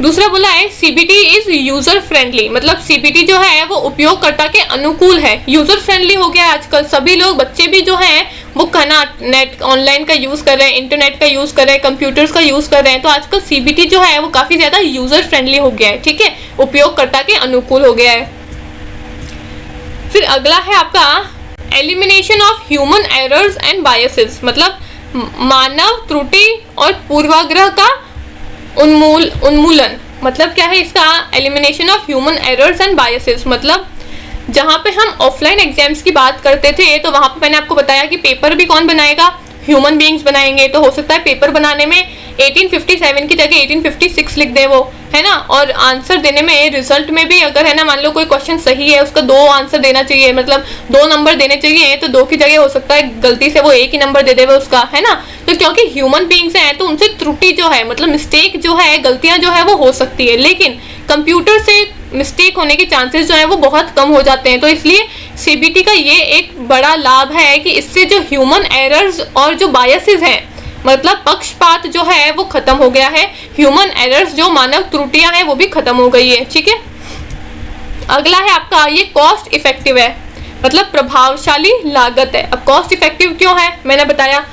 दूसरा बोला है सीबीटी इज यूजर फ्रेंडली, मतलब सीबीटी जो है वो उपयोगकर्ता के अनुकूल है, यूजर फ्रेंडली हो गया है। आजकल सभी लोग, बच्चे भी जो हैं वो कहना नेट ऑनलाइन का यूज कर रहे हैं, इंटरनेट का यूज कर रहे हैं, कंप्यूटर्स का यूज कर रहे हैं, तो आजकल सीबीटी जो है वो काफी ज्यादा यूजर फ्रेंडली हो गया है। ठीक है, उपयोगकर्ता के अनुकूल हो गया है। फिर अगला है आपका elimination of human errors and biases, मतलब मानव त्रुटि और पूर्वाग्रह का उन्मूलन। मतलब क्या है इसका, elimination of human errors and biases, मतलब जहाँ पे हम ऑफलाइन एग्जाम्स की बात करते थे तो वहाँ पे मैंने आपको बताया कि पेपर भी कौन बनाएगा, ह्यूमन बीइंग्स बनाएंगे। तो हो सकता है पेपर बनाने में 1857 की जगह 1856 लिख दे वो, है ना, और आंसर देने में, रिजल्ट में भी अगर है ना मान लो कोई क्वेश्चन सही है उसका 2 आंसर देना चाहिए, मतलब 2 नंबर देने चाहिए, तो 2 की जगह हो सकता है गलती से वो 1 ही नंबर दे दे वो उसका, है ना। तो क्योंकि ह्यूमन बीइंग्स हैं तो उनसे त्रुटि जो है, मतलब मिस्टेक जो है, गलतियां जो है वो हो सकती है, लेकिन कंप्यूटर से मिस्टेक होने के चांसेस जो है वो बहुत कम हो जाते हैं। तो इसलिए सीबीटी का ये एक बड़ा लाभ है कि इससे जो ह्यूमन एरर्स और जो बायसेस हैं, मतलब पक्षपात जो है वो खत्म हो गया है, ह्यूमन एरर्स जो मानव त्रुटियां हैं वो भी खत्म हो गई है। ठीक है, अगला है आपका ये कॉस्ट इफेक्टिव है, मतलब प्रभावशाली लागत है। अब कॉस्ट इफेक्टिव क्यों है, मैंने बताया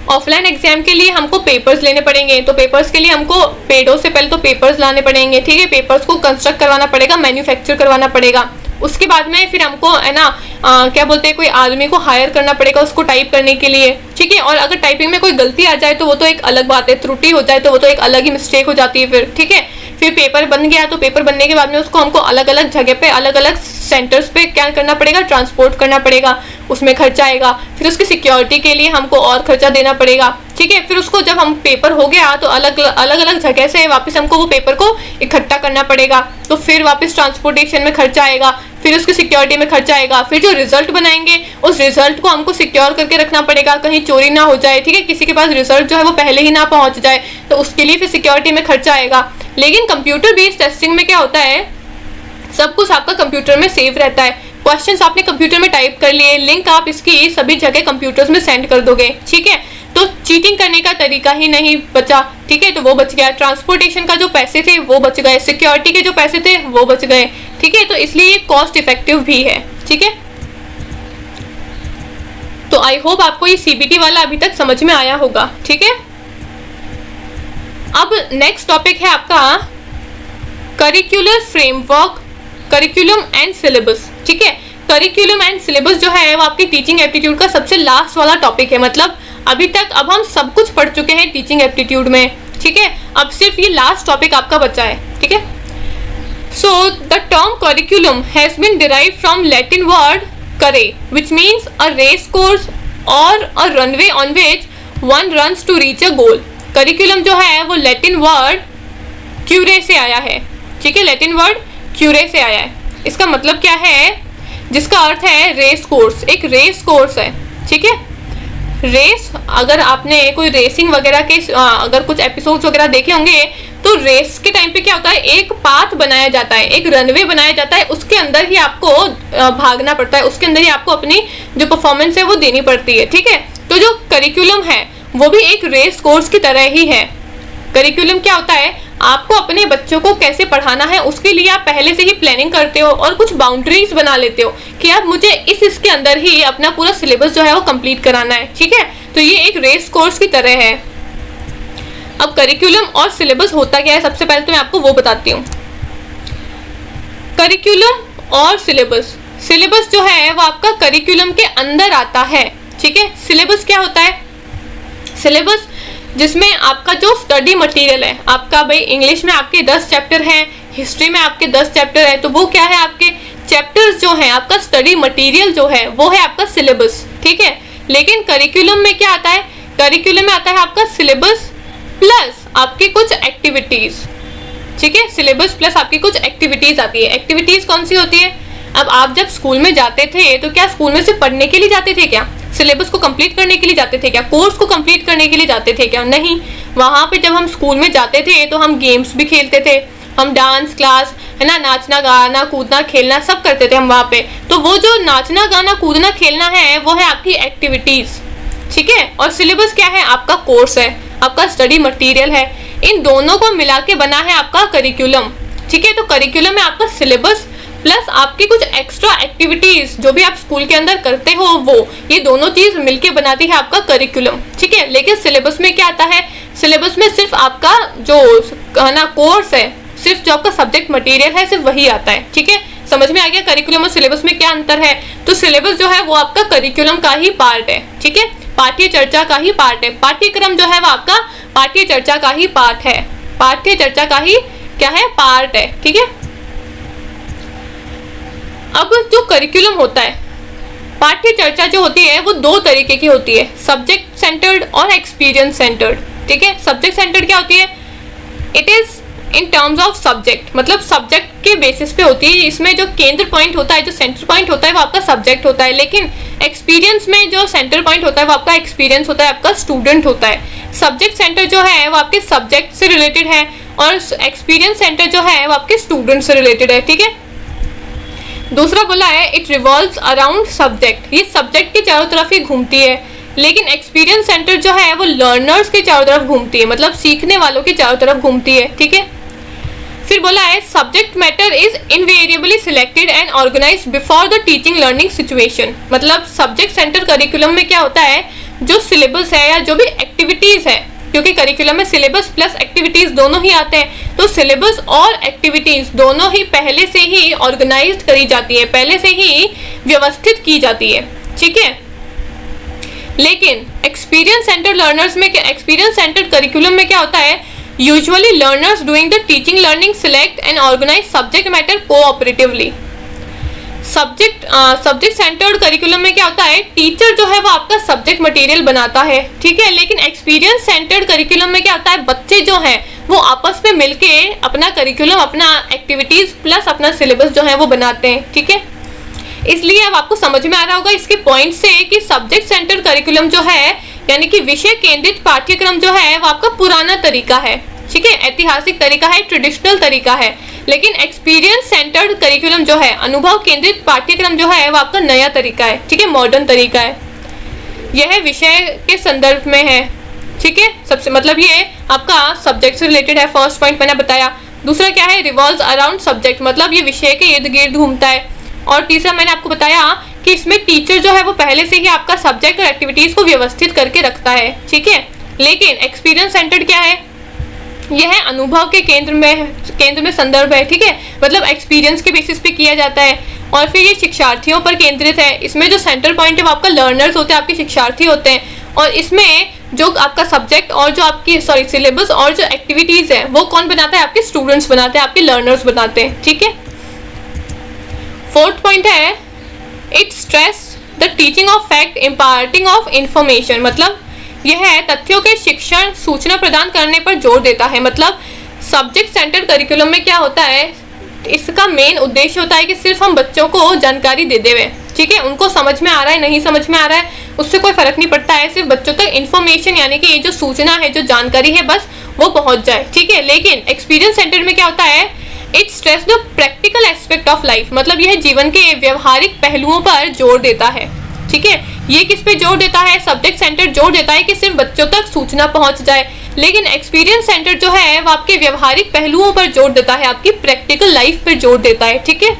ऑफलाइन एग्जाम के लिए हमको पेपर्स लेने पड़ेंगे, तो पेपर्स के लिए हमको पेडों से पहले तो पेपर्स लाने पड़ेंगे। ठीक है, पेपर्स को कंस्ट्रक्ट करवाना पड़ेगा, मैन्युफैक्चर करवाना पड़ेगा, उसके बाद में फिर हमको है ना क्या बोलते हैं, कोई आदमी को हायर करना पड़ेगा उसको टाइप करने के लिए। ठीक है, और अगर टाइपिंग में कोई गलती आ जाए तो वो तो एक अलग बात है, त्रुटि हो जाए तो वो तो एक अलग ही मिस्टेक हो जाती है फिर। ठीक है, फिर पेपर बन गया तो पेपर बनने के बाद में उसको हमको अलग अलग जगह पे, अलग अलग सेंटर्स पे क्या करना पड़ेगा, ट्रांसपोर्ट करना पड़ेगा, उसमें खर्चा आएगा। फिर उसकी सिक्योरिटी के लिए हमको और खर्चा देना पड़ेगा। ठीक है, फिर उसको जब हम पेपर हो गया तो अलग अलग जगह से वापस हमको वो पेपर को इकट्ठा करना पड़ेगा, तो फिर वापस ट्रांसपोर्टेशन में खर्चा आएगा, फिर उसकी सिक्योरिटी में खर्चा आएगा। फिर जो रिजल्ट बनाएंगे उस रिजल्ट को हमको सिक्योर करके रखना पड़ेगा, कहीं चोरी ना हो जाए। ठीक है, किसी के पास रिजल्ट जो है वो पहले ही ना पहुंच जाए, तो उसके लिए फिर सिक्योरिटी में खर्चा आएगा। लेकिन कंप्यूटर बेस्ड टेस्टिंग में क्या होता है, सब कुछ आपका कंप्यूटर में सेव रहता है, क्वेश्चंस आपने कंप्यूटर में टाइप कर लिए, लिंक आप इसकी सभी जगह कंप्यूटर्स में सेंड कर दोगे। ठीक है, तो चीटिंग करने का तरीका ही नहीं बचा। ठीक है, तो वो बच गया, ट्रांसपोर्टेशन का जो पैसे थे वो बच गए, सिक्योरिटी के जो पैसे थे वो बच गए। ठीक है, तो इसलिए ये कॉस्ट इफेक्टिव भी है। ठीक है, तो आई होप आपको ये सीबीटी वाला अभी तक समझ में आया होगा। ठीक है, अब नेक्स्ट टॉपिक है आपका curricular framework, curriculum and syllabus. ठीक है, करिकुलम एंड सिलेबस जो है वो आपकी टीचिंग एप्टीट्यूड का सबसे लास्ट वाला टॉपिक है, मतलब अभी तक अब हम सब कुछ पढ़ चुके हैं टीचिंग एप्टीट्यूड में। ठीक है, अब सिर्फ ये लास्ट टॉपिक आपका बचा है। ठीक है, so the term curriculum has been derived from Latin word currere, which means a race course और a runway on which one runs to reach a goal. Curriculum जो है वो लैटिन वर्ड क्यूरे से आया है। ठीक है, लैटिन वर्ड क्यूरे से आया है, इसका मतलब क्या है, जिसका अर्थ है रेस कोर्स, एक रेस कोर्स है। ठीक है, रेस, अगर आपने कोई रेसिंग वगैरह के अगर कुछ एपिसोड्स वगैरह देखे होंगे तो तो रेस के टाइम पे क्या होता है, एक पाथ बनाया जाता है, एक रनवे बनाया जाता है, उसके अंदर ही आपको भागना पड़ता है, उसके अंदर ही आपको अपनी जो परफॉर्मेंस है वो देनी पड़ती है, ठीक है। तो जो करिकुलम है वो भी एक रेस कोर्स की तरह ही है। करिकुलम क्या होता है, आपको अपने बच्चों को कैसे पढ़ाना है उसके लिए आप पहले से ही प्लानिंग करते हो और कुछ बाउंड्रीज बना लेते हो कि आप मुझे इसके अंदर ही अपना पूरा सिलेबस जो है वो कंप्लीट कराना है, ठीक है। तो ये एक रेस कोर्स की तरह है। अब करिकुलम और सिलेबस होता क्या है, सबसे पहले तो मैं आपको वो बताती हूँ। करिकुलम और सिलेबस, सिलेबस जो है वो आपका करिकुलम के अंदर आता है, ठीक है। सिलेबस क्या होता है, सिलेबस जिसमें आपका जो स्टडी मटेरियल है, आपका भाई इंग्लिश में आपके 10 चैप्टर हैं, हिस्ट्री में आपके 10 चैप्टर है, तो वो क्या है, आपके चैप्टर्स जो हैं, आपका स्टडी मटेरियल जो है वो है आपका सिलेबस, ठीक है। लेकिन करिकुलम में क्या आता है, करिकुलम में आता है आपका सिलेबस प्लस आपकी कुछ एक्टिविटीज, ठीक है। सिलेबस प्लस आपकी कुछ एक्टिविटीज आती है। एक्टिविटीज कौन सी होती है, अब आप जब स्कूल में जाते थे तो क्या स्कूल में सिर्फ पढ़ने के लिए जाते थे क्या, सिलेबस को कंप्लीट करने के लिए जाते थे क्या, कोर्स को कंप्लीट करने के लिए जाते थे क्या, नहीं। वहां पे जब हम स्कूल में जाते थे तो हम गेम्स भी खेलते थे, हम डांस क्लास है ना, नाचना गाना कूदना खेलना सब करते थे हम वहाँ पे। तो वो जो नाचना गाना कूदना खेलना है वो है आपकी एक्टिविटीज, ठीक है। और सिलेबस क्या है, आपका कोर्स है, आपका स्टडी मटेरियल है। इन दोनों को मिला के बना है आपका करिकुलम, ठीक है। तो करिकुलम में आपका सिलेबस प्लस आपकी कुछ एक्स्ट्रा एक्टिविटीज जो भी आप स्कूल के अंदर करते हो वो, ये दोनों चीज मिलके बनाती है आपका करिकुलम, ठीक है। लेकिन सिलेबस में क्या आता है, सिलेबस में सिर्फ आपका जो है ना कोर्स है, सिर्फ जो आपका सब्जेक्ट मटेरियल है सिर्फ वही आता है, ठीक है। समझ में आ गया करिकुलम और सिलेबस में क्या अंतर है। तो सिलेबस जो है वो आपका करिकुलम का ही पार्ट है, ठीक है, पाठ्य चर्चा का ही पार्ट है। पाठ्यक्रम जो है वो आपका पाठ्य चर्चा का ही पार्ट है, पाठ्य चर्चा का ही क्या है, पार्ट है, ठीक है। अब जो करिकुलम होता है, पाठ्य चर्चा जो होती है वो दो तरीके की होती है, सब्जेक्ट सेंटर्ड और एक्सपीरियंस सेंटर्ड, ठीक है। सब्जेक्ट सेंटर्ड क्या होती है, it is in terms of subject, मतलब सब्जेक्ट के बेसिस पे होती है। इसमें जो केंद्र पॉइंट होता है, जो सेंटर पॉइंट होता है वो आपका सब्जेक्ट होता है। लेकिन एक्सपीरियंस में जो सेंटर पॉइंट होता है वो आपका एक्सपीरियंस होता है, आपका स्टूडेंट होता है। सब्जेक्ट सेंटर जो है वो आपके सब्जेक्ट से रिलेटेड है और एक्सपीरियंस सेंटर जो है वो आपके स्टूडेंट से रिलेटेड है, ठीक है। दूसरा बोला है इट रिवॉल्व्स अराउंड सब्जेक्ट, ये सब्जेक्ट के चारों तरफ ही घूमती है। लेकिन एक्सपीरियंस सेंटर जो है वो लर्नर्स के चारों तरफ घूमती है, मतलब सीखने वालों के चारों तरफ घूमती है, ठीक है। फिर बोला है subject matter is invariably selected and organised before the teaching learning situation, मतलब सब्जेक्ट सेंटर करिकुलम में क्या होता है, जो सिलेबस है या जो भी एक्टिविटीज है, क्योंकि करिकुलम में सिलेबस प्लस एक्टिविटीज दोनों ही आते हैं, तो सिलेबस और एक्टिविटीज दोनों ही पहले से ही ऑर्गेनाइज्ड करी जाती है, पहले से ही व्यवस्थित की जाती है, ठीक है। लेकिन एक्सपीरियंस सेंटर लर्नर्स में क्या, एक्सपीरियंस सेंटर करिकुलम में क्या होता है, usually learners doing the teaching learning select and organise subject matter cooperatively. Subject centred curriculum में क्या होता है, टीचर जो है वो आपका सब्जेक्ट मटेरियल बनाता है, ठीक है। लेकिन एक्सपीरियंस सेंटर्ड करिकुलम में क्या होता है, बच्चे जो हैं वो आपस में मिलके अपना करिकुलम, अपना एक्टिविटीज प्लस अपना सिलेबस जो है वो बनाते हैं, ठीक है। इसलिए अब आपको समझ में आ रहा होगा इसके पॉइंट से कि सब्जेक्ट सेंटर्ड करिकुलम जो है यानी कि विषय केंद्रित पाठ्यक्रम जो है वो आपका पुराना तरीका है, ठीक है, ऐतिहासिक तरीका है, ट्रेडिशनल तरीका है। लेकिन एक्सपीरियंस सेंटर्ड करिकुलम जो है, अनुभव केंद्रित पाठ्यक्रम जो है वो आपका नया तरीका है, ठीक है, मॉडर्न तरीका है। यह विषय के संदर्भ में है, ठीक है। सबसे मतलब ये आपका सब्जेक्ट से रिलेटेड है, फर्स्ट पॉइंट मैंने बताया। दूसरा क्या है, रिवॉल्व्स अराउंड सब्जेक्ट, मतलब ये विषय के इर्द गिर्द घूमता है। और तीसरा मैंने आपको बताया कि इसमें टीचर जो है वो पहले से ही आपका सब्जेक्ट और एक्टिविटीज को व्यवस्थित करके रखता है, ठीक है। लेकिन एक्सपीरियंस सेंटर्ड क्या है, यह अनुभव के केंद्र में संदर्भ है, ठीक है, मतलब एक्सपीरियंस के बेसिस पे किया जाता है। और फिर ये शिक्षार्थियों पर केंद्रित है, इसमें जो सेंटर पॉइंट है वो आपका लर्नर्स होते हैं, आपके शिक्षार्थी होते हैं। और इसमें जो आपका सब्जेक्ट और जो आपकी सिलेबस और जो एक्टिविटीज है वो कौन बनाता है, आपके स्टूडेंट्स बनाते हैं, आपके लर्नर्स बनाते हैं, ठीक है। फोर्थ पॉइंट है it stress the teaching of fact imparting of information, मतलब यह है तथ्यों के शिक्षण सूचना प्रदान करने पर जोर देता है। मतलब सब्जेक्ट सेंटर्ड करिकुलम में क्या होता है, इसका मेन उद्देश्य होता है कि सिर्फ हम बच्चों को जानकारी दे देवे, ठीक है, उनको समझ में आ रहा है नहीं समझ में आ रहा है उससे कोई फर्क नहीं पड़ता है, सिर्फ बच्चों तक इन्फॉर्मेशन यानी कि ये जो सूचना है, जो जानकारी है, बस वो पहुंच जाए, ठीक है। लेकिन एक्सपीरियंस सेंटर्ड में क्या होता है, it stress the practical aspect of life, मतलब यह जीवन के व्यवहारिक पहलुओं पर जोर देता है, ठीक है। ये किस पे जोर देता है, सब्जेक्ट सेंटर जोर देता है कि सिर्फ बच्चों तक सूचना पहुंच जाए, लेकिन एक्सपीरियंस सेंटर जो है वो आपके व्यवहारिक पहलुओं पर जोर देता है, आपकी प्रैक्टिकल लाइफ पर जोर देता है, ठीक है।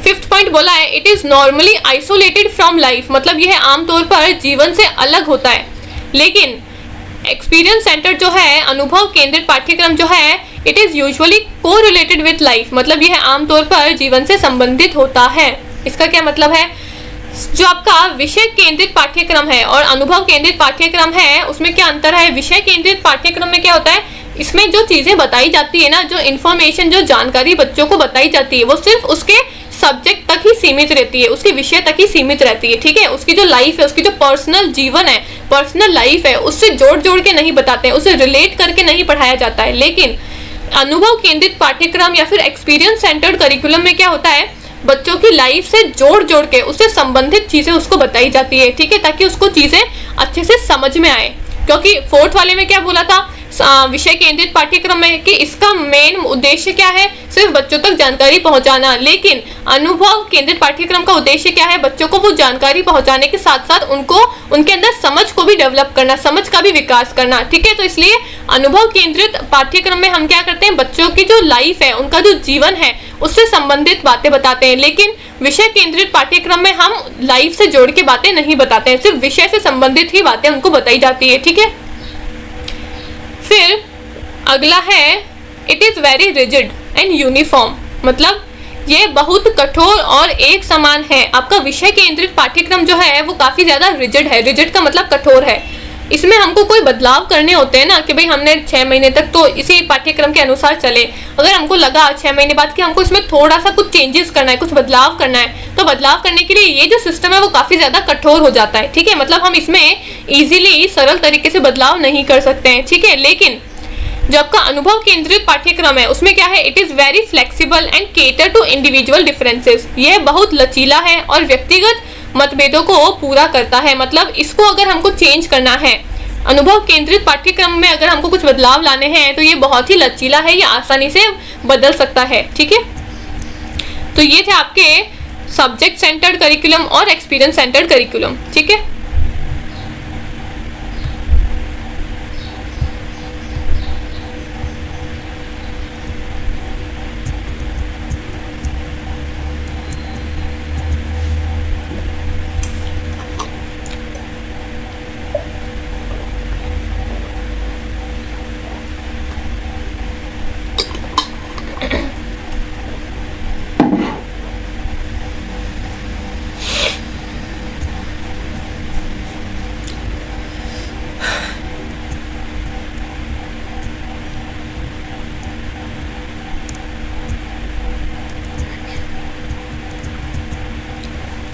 फिफ्थ पॉइंट बोला है, it is normally isolated from life, मतलब यह आमतौर पर जीवन से अलग होता है। लेकिन एक्सपीरियंस सेंटर जो है, अनुभव केंद्रित पाठ्यक्रम जो है, it is usually correlated with life, मतलब यह आमतौर पर जीवन से संबंधित होता है। इसका क्या मतलब है, जो आपका विषय केंद्रित पाठ्यक्रम है और अनुभव केंद्रित पाठ्यक्रम है उसमें क्या अंतर है। विषय केंद्रित पाठ्यक्रम में क्या होता है, इसमें जो चीजें बताई जाती है ना, जो इन्फॉर्मेशन, जो जानकारी बच्चों को बताई जाती है, वो सिर्फ उसके सब्जेक्ट तक ही सीमित रहती है, उसके विषय तक ही सीमित रहती है, ठीक है। उसकी जो लाइफ है, उसकी जो पर्सनल जीवन है, पर्सनल लाइफ है, उससे जोड़ के नहीं बताते हैं, उसे रिलेट करके नहीं पढ़ाया जाता है। लेकिन अनुभव केंद्रित पाठ्यक्रम या फिर एक्सपीरियंस सेंटर्ड करिकुलम में क्या होता है, बच्चों की लाइफ से जोड़ के उससे संबंधित चीजें उसको बताई जाती है, ठीक है, ताकि उसको चीजें अच्छे से समझ में आए। क्योंकि फोर्थ वाले में क्या बोला था, विषय केंद्रित पाठ्यक्रम में, कि इसका मेन उद्देश्य क्या है, सिर्फ बच्चों तक जानकारी पहुंचाना। लेकिन अनुभव केंद्रित पाठ्यक्रम का उद्देश्य क्या है, बच्चों को वो जानकारी पहुंचाने के साथ साथ उनको उनके अंदर समझ को भी डेवलप करना, समझ का भी विकास करना, ठीक है। तो इसलिए अनुभव केंद्रित पाठ्यक्रम में हम क्या करते हैं, बच्चों की जो लाइफ है, उनका जो जीवन है, उससे संबंधित बातें बताते हैं। लेकिन विषय केंद्रित पाठ्यक्रम में हम लाइफ से जोड़ के बातें नहीं बताते हैं, सिर्फ विषय से संबंधित ही बातें उनको बताई जाती है, ठीक है। फिर अगला है, it is very rigid and uniform, मतलब ये बहुत कठोर और एक समान है। आपका विषय केंद्रित पाठ्यक्रम जो है वो काफी ज्यादा रिजिड है। रिजिड का मतलब कठोर है। इसमें हमको कोई बदलाव करने होते हैं ना, कि भाई हमने 6 महीने तक तो इसी पाठ्यक्रम के अनुसार चले, अगर हमको लगा 6 महीने बाद कि हमको इसमें थोड़ा सा कुछ चेंजेस करना है, कुछ बदलाव करना है, तो बदलाव करने के लिए ये जो सिस्टम है वो काफी ज्यादा कठोर हो जाता है, ठीक है। मतलब हम इसमें इजीली सरल तरीके से बदलाव नहीं कर सकते हैं, ठीक है। लेकिन जो आपका अनुभव केंद्रित पाठ्यक्रम है उसमें क्या है, it is very flexible and cater to individual differences, ये बहुत लचीला है और व्यक्तिगत मतभेदों को पूरा करता है। मतलब इसको अगर हमको चेंज करना है, अनुभव केंद्रित पाठ्यक्रम में अगर हमको कुछ बदलाव लाने हैं, तो ये बहुत ही लचीला है, ये आसानी से बदल सकता है, ठीक है। तो ये थे आपके सब्जेक्ट सेंटर्ड करिकुलम और एक्सपीरियंस सेंटर्ड करिकुलम, ठीक है।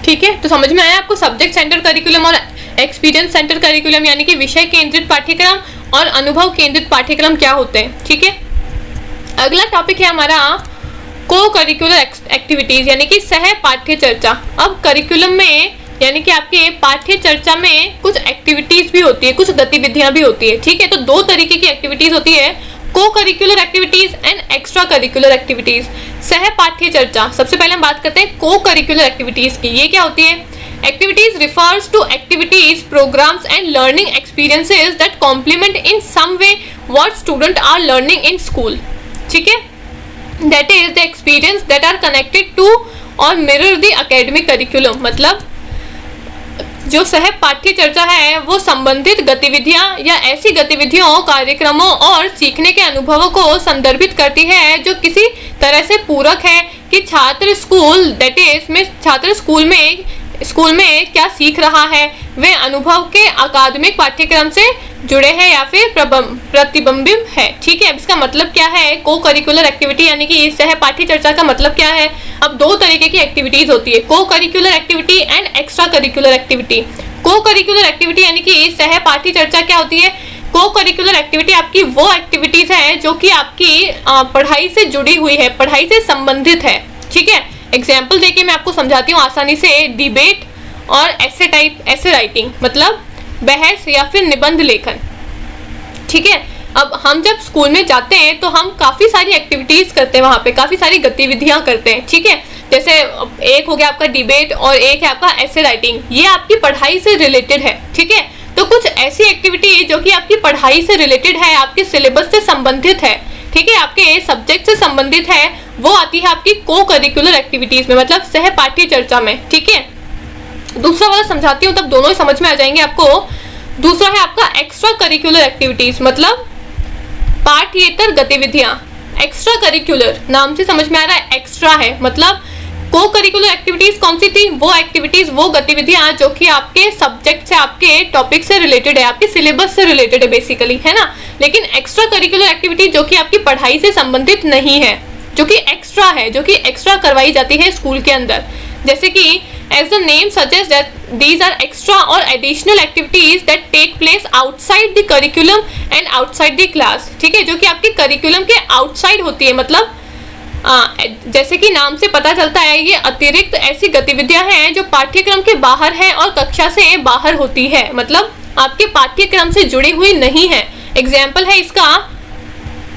ठीक है, तो समझ में आया आपको सब्जेक्ट सेंटर करिकुलम और एक्सपीरियंस सेंटर करिकुलम, यानी कि विषय केंद्रित पाठ्यक्रम और अनुभव केंद्रित पाठ्यक्रम क्या होते हैं, ठीक है। अगला टॉपिक है हमारा को करिकुलर एक्टिविटीज, यानी कि सह पाठ्य चर्चा। अब करिकुलम में यानी कि आपके पाठ्य चर्चा में कुछ एक्टिविटीज भी होती है, कुछ गतिविधियां भी होती है, ठीक है। तो दो तरीके की एक्टिविटीज होती है, को curricular activities and extra curricular activities. सह पाठ्य चर्चा, सबसे पहले हम बात करते हैं को करिकुलर एक्टिविटीज की। ये क्या होती है, activities refers to activities, programmes and learning experiences that complement in some way what student are learning in school, ठीक है। That is the experience that are connected to or mirror the academic curriculum. मतलब जो सह पाठ्य चर्चा है वो संबंधित गतिविधियां या ऐसी गतिविधियों, कार्यक्रमों और सीखने के अनुभवों को संदर्भित करती है जो किसी तरह से पूरक है कि छात्र स्कूल दैट इज में छात्र स्कूल में क्या सीख रहा है, वे अनुभव के अकादमिक पाठ्यक्रम से जुड़े हैं या फिर प्रतिबिंबित है, ठीक है। इसका मतलब क्या है, को करिकुलर एक्टिविटी यानी कि सह पाठ्य चर्चा का मतलब क्या है। अब दो तरीके की एक्टिविटीज होती है, को curricular activity and extra curricular activity. को करिकुलर एक्टिविटी यानी कि सह पाठ्य चर्चा क्या होती है, को करिकुलर एक्टिविटी आपकी वो एक्टिविटीज है जो कि आपकी पढ़ाई से जुड़ी हुई है, पढ़ाई से संबंधित है, ठीक है। एग्जाम्पल देके मैं आपको समझाती हूँ आसानी से। डिबेट और ऐसे राइटिंग, मतलब बहस या फिर निबंध लेखन, ठीक है। अब हम जब स्कूल में जाते हैं तो हम काफ़ी सारी एक्टिविटीज़ करते हैं, वहाँ पे काफ़ी सारी गतिविधियाँ करते हैं, ठीक है। जैसे एक हो गया आपका डिबेट और एक है आपका एसे राइटिंग, ये आपकी पढ़ाई से रिलेटेड है, ठीक है। तो कुछ ऐसी एक्टिविटी जो कि आपकी पढ़ाई से रिलेटेड है, आपके सिलेबस से संबंधित है, ठीक है, आपके सब्जेक्ट से संबंधित है, वो आती है आपकी को करिकुलर एक्टिविटीज़ में, मतलब सहपाठ्य चर्चा में, ठीक है। दूसरा वाला समझाती हूँ तब दोनों ही समझ में आ जाएंगे आपको। दूसरा है आपका एक्स्ट्रा करिकुलर एक्टिविटीज़, मतलब पाठ्येतर गतिविधियां। एक्स्ट्रा करिकुलर नाम से समझ में आ रहा है, एक्स्ट्रा है, मतलब को करिकुलर एक्टिविटीज कौन सी थी, वो एक्टिविटीज, वो गतिविधियां जो कि आपके सब्जेक्ट से, आपके टॉपिक से रिलेटेड है, आपके सिलेबस से रिलेटेड है बेसिकली, है ना। लेकिन एक्स्ट्रा करिकुलर एक्टिविटी जो कि आपकी पढ़ाई से संबंधित नहीं है, जो कि एक्स्ट्रा है, जो कि एक्स्ट्रा करवाई जाती है स्कूल के अंदर, जैसे कि as the name suggests that these are extra or additional activities that take place outside the curriculum and outside the class, ठीक है, जो कि आपके करिकुलम के आउटसाइड होती है, मतलब जैसे कि नाम से पता चलता है ये अतिरिक्त ऐसी गतिविधियां हैं जो पाठ्यक्रम के बाहर है और कक्षा से बाहर होती है, मतलब आपके पाठ्यक्रम से जुड़ी हुई नहीं है। एग्जाम्पल है इसका